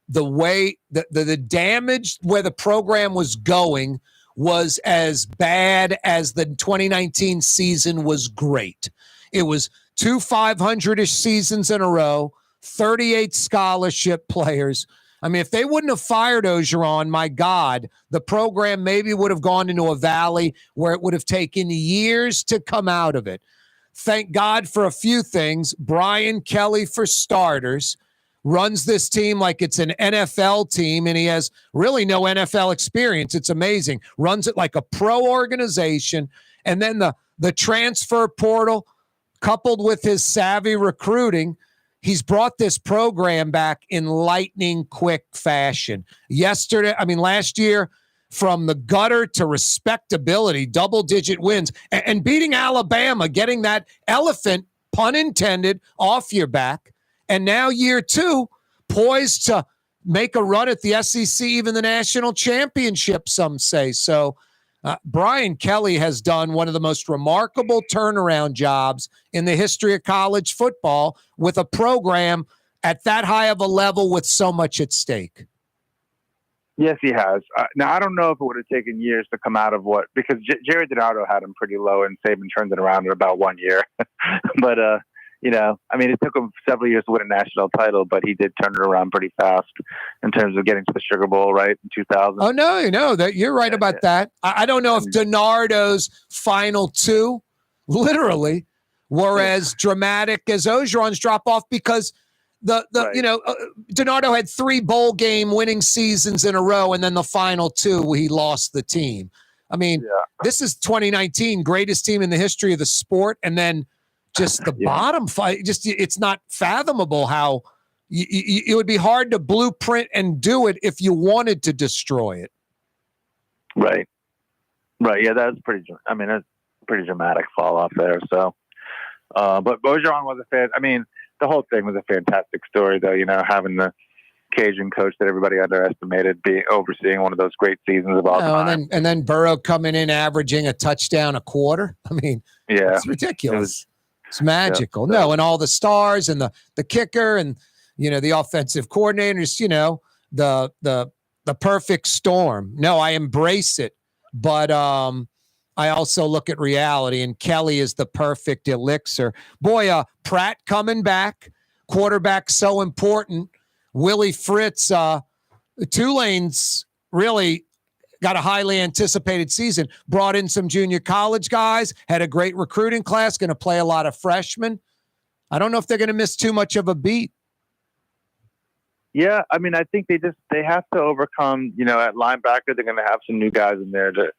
the way the damage where the program was going was as bad as the 2019 season was great. It was 2 500-ish seasons in a row, 38 scholarship players. I mean, if they wouldn't have fired Orgeron, my God, the program maybe would have gone into a valley where it would have taken years to come out of it. Thank God for a few things. Brian Kelly, for starters, runs this team like it's an NFL team, and he has really no NFL experience. It's amazing. Runs it like a pro organization. And then the transfer portal, coupled with his savvy recruiting, he's brought this program back in lightning quick fashion. Last year, from the gutter to respectability, double-digit wins, and beating Alabama, getting that elephant, pun intended, off your back. And now year 2, poised to make a run at the SEC, even the national championship, some say. So Brian Kelly has done one of the most remarkable turnaround jobs in the history of college football with a program at that high of a level with so much at stake. Yes, he has. Now, I don't know if it would have taken years to come out of because Jerry DiNardo had him pretty low and Saban turned it around in about 1 year. But, it took him several years to win a national title, but he did turn it around pretty fast in terms of getting to the Sugar Bowl, right, in 2000. Oh, no, that you're right about that. I don't know if DiNardo's final 2 literally were as dramatic as Orgeron's drop-off because DiNardo had 3 bowl game winning seasons in a row, and then the final 2, he lost the team. I mean, This is 2019, greatest team in the history of the sport, and then just the bottom fight. Just it's not fathomable how it would be hard to blueprint and do it if you wanted to destroy it. Right. Yeah, that's that's a pretty dramatic fall off there. So, but Bergeron was the whole thing was a fantastic story, though. Having the Cajun coach that everybody underestimated overseeing one of those great seasons of all time. And then Burrow coming in averaging a touchdown a quarter. Yeah, it's ridiculous. It's magical. Yeah, and all the stars and the kicker and the offensive coordinators. The perfect storm. No, I embrace it, but I also look at reality, and Kelly is the perfect elixir. Boy, Pratt coming back, quarterback so important. Willie Fritz, Tulane's really got a highly anticipated season. Brought in some junior college guys, had a great recruiting class, going to play a lot of freshmen. I don't know if they're going to miss too much of a beat. Yeah, I think they have to overcome, at linebacker, they're going to have some new guys in there to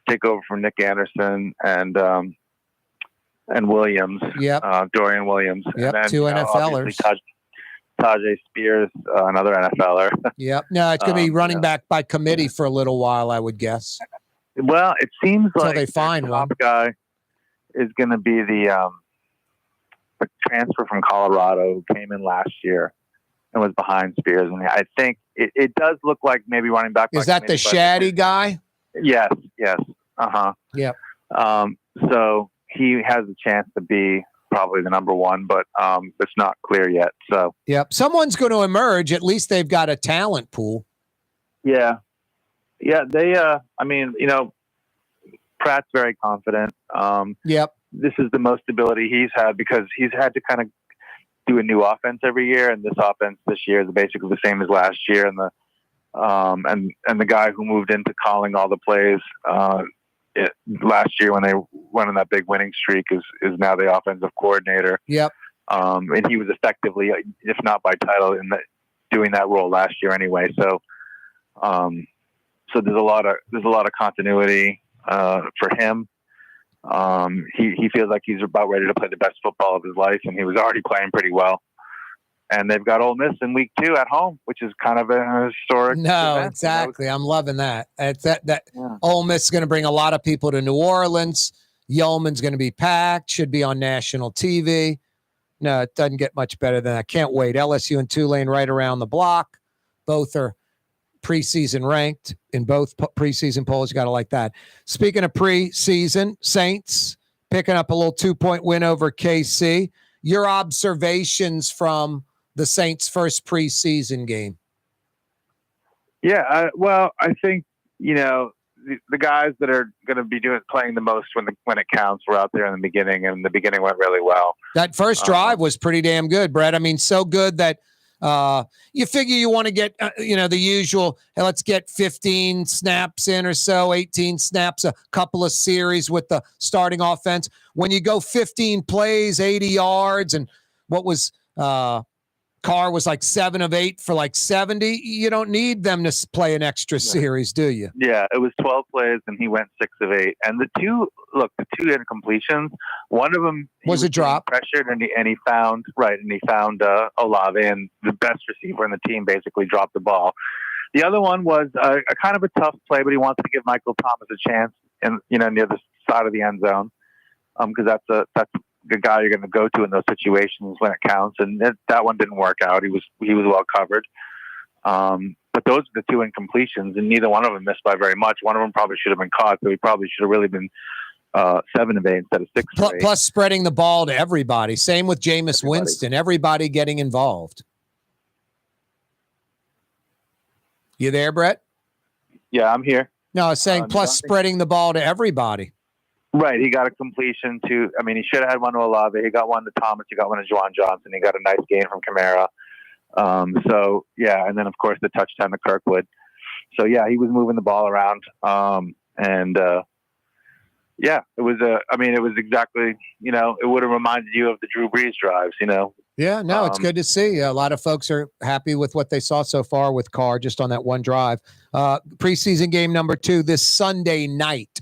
take over from Nick Anderson and Williams. Yep. Dorian Williams. Yep, and then, two NFLers. Tajay Spears, another NFLer. Yep. No, it's going to be running back by committee for a little while, I would guess. Well, it seems until like they find the one. top guy is going to be the transfer from Colorado who came in last year and was behind Spears. And I think it does look like maybe running back. Is that the Shaddy guy? Yes. Uh-huh. Yep. So he has a chance to be probably the number one, but it's not clear yet. So yep, someone's going to emerge. At least they've got a talent pool. Yeah. They. Pratt's very confident. Yep. This is the most stability he's had because he's had to kind of do a new offense every year, and this offense this year is basically the same as last year. And the guy who moved into calling all the plays last year when they went on that big winning streak is now the offensive coordinator. Yep. And he was effectively, if not by title, doing that role last year anyway. So there's a lot of continuity for him. He feels like he's about ready to play the best football of his life, and he was already playing pretty well. And they've got Ole Miss in week 2 at home, which is kind of a historic. No, event. exactly. I'm loving that. It's that Ole Miss is going to bring a lot of people to New Orleans. Yeoman's going to be packed. Should be on national TV. No, it doesn't get much better than that. Can't wait. LSU and Tulane right around the block. Both are preseason ranked in both preseason polls. You got to like that. Speaking of preseason, Saints picking up a little 2-point win over KC. Your observations from the Saints' first preseason game? Yeah, I think the guys that are going to be playing the most when it counts were out there in the beginning, and the beginning went really well. That first drive was pretty damn good, Brett. So good that you figure you want to get the usual. Hey, let's get 15 snaps in or so, 18 snaps, a couple of series with the starting offense. When you go 15 plays, 80 yards, and what was Carr was like 7 of 8 for like 70. You don't need them to play an extra series, do you? Yeah, it was 12 plays and he went 6 of 8. And the two incompletions, one of them was a drop, pressured, and he found Olave, and the best receiver in the team basically dropped the ball. The other one was a kind of a tough play, but he wanted to give Michael Thomas a chance, and near the side of the end zone, because that's the guy you're going to go to in those situations when it counts. And that one didn't work out. He was well covered. But those are the two incompletions, and neither one of them missed by very much. One of them probably should have been caught, so he probably should have really been 7 of 8 instead of 6 of 8. Plus spreading the ball to everybody. Same with Jameis Winston. Everybody getting involved. You there, Brett? Yeah, I'm here. No, I was saying plus spreading the ball to everybody. Right. He got a completion to, he should have had one to Olave. He got one to Thomas. He got one to Juwan Johnson. He got a nice gain from Kamara. And then, of course, the touchdown to Kirkwood. So, yeah, he was moving the ball around. It was exactly, it would have reminded you of the Drew Brees drives, Yeah, no, it's good to see. A lot of folks are happy with what they saw so far with Carr just on that one drive. Preseason game number 2 this Sunday night.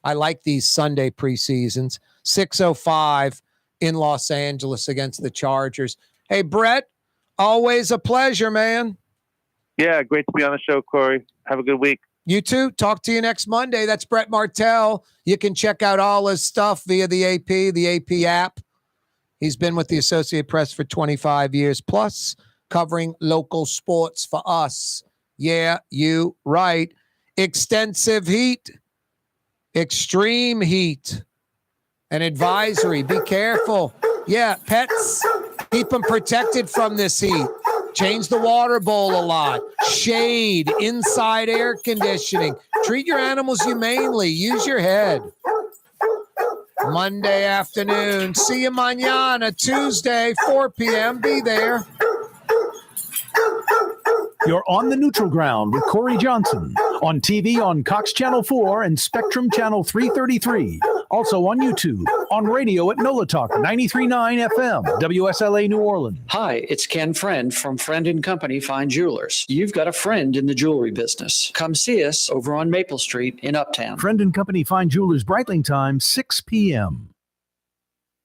I like these Sunday preseasons. 6:05 in Los Angeles against the Chargers. Hey, Brett, Always a pleasure, man. Yeah, great to be on the show, Corey. Have a good week. You too. Talk to you next Monday. That's Brett Martel. You can check out all his stuff via the AP app. He's been with the Associated Press for 25 years, plus covering local sports for us. Yeah, you right. Extensive heat, extreme heat, an advisory. Be careful. Yeah, pets, keep them protected from this heat. Change the water bowl a lot. Shade, inside air conditioning. Treat your animals humanely. Use your head. Monday afternoon. See you mañana. Tuesday, 4 p.m. Be there. You're on the neutral ground with Corey Johnson on TV on Cox Channel 4 and Spectrum Channel 333. Also on YouTube, on radio at NOLA Talk 93.9 FM, WSLA New Orleans. Hi, it's Ken Friend from Friend & Company Fine Jewelers. You've got a friend in the jewelry business. Come see us over on Maple Street in Uptown. Friend & Company Fine Jewelers, Breitling time, 6 p.m.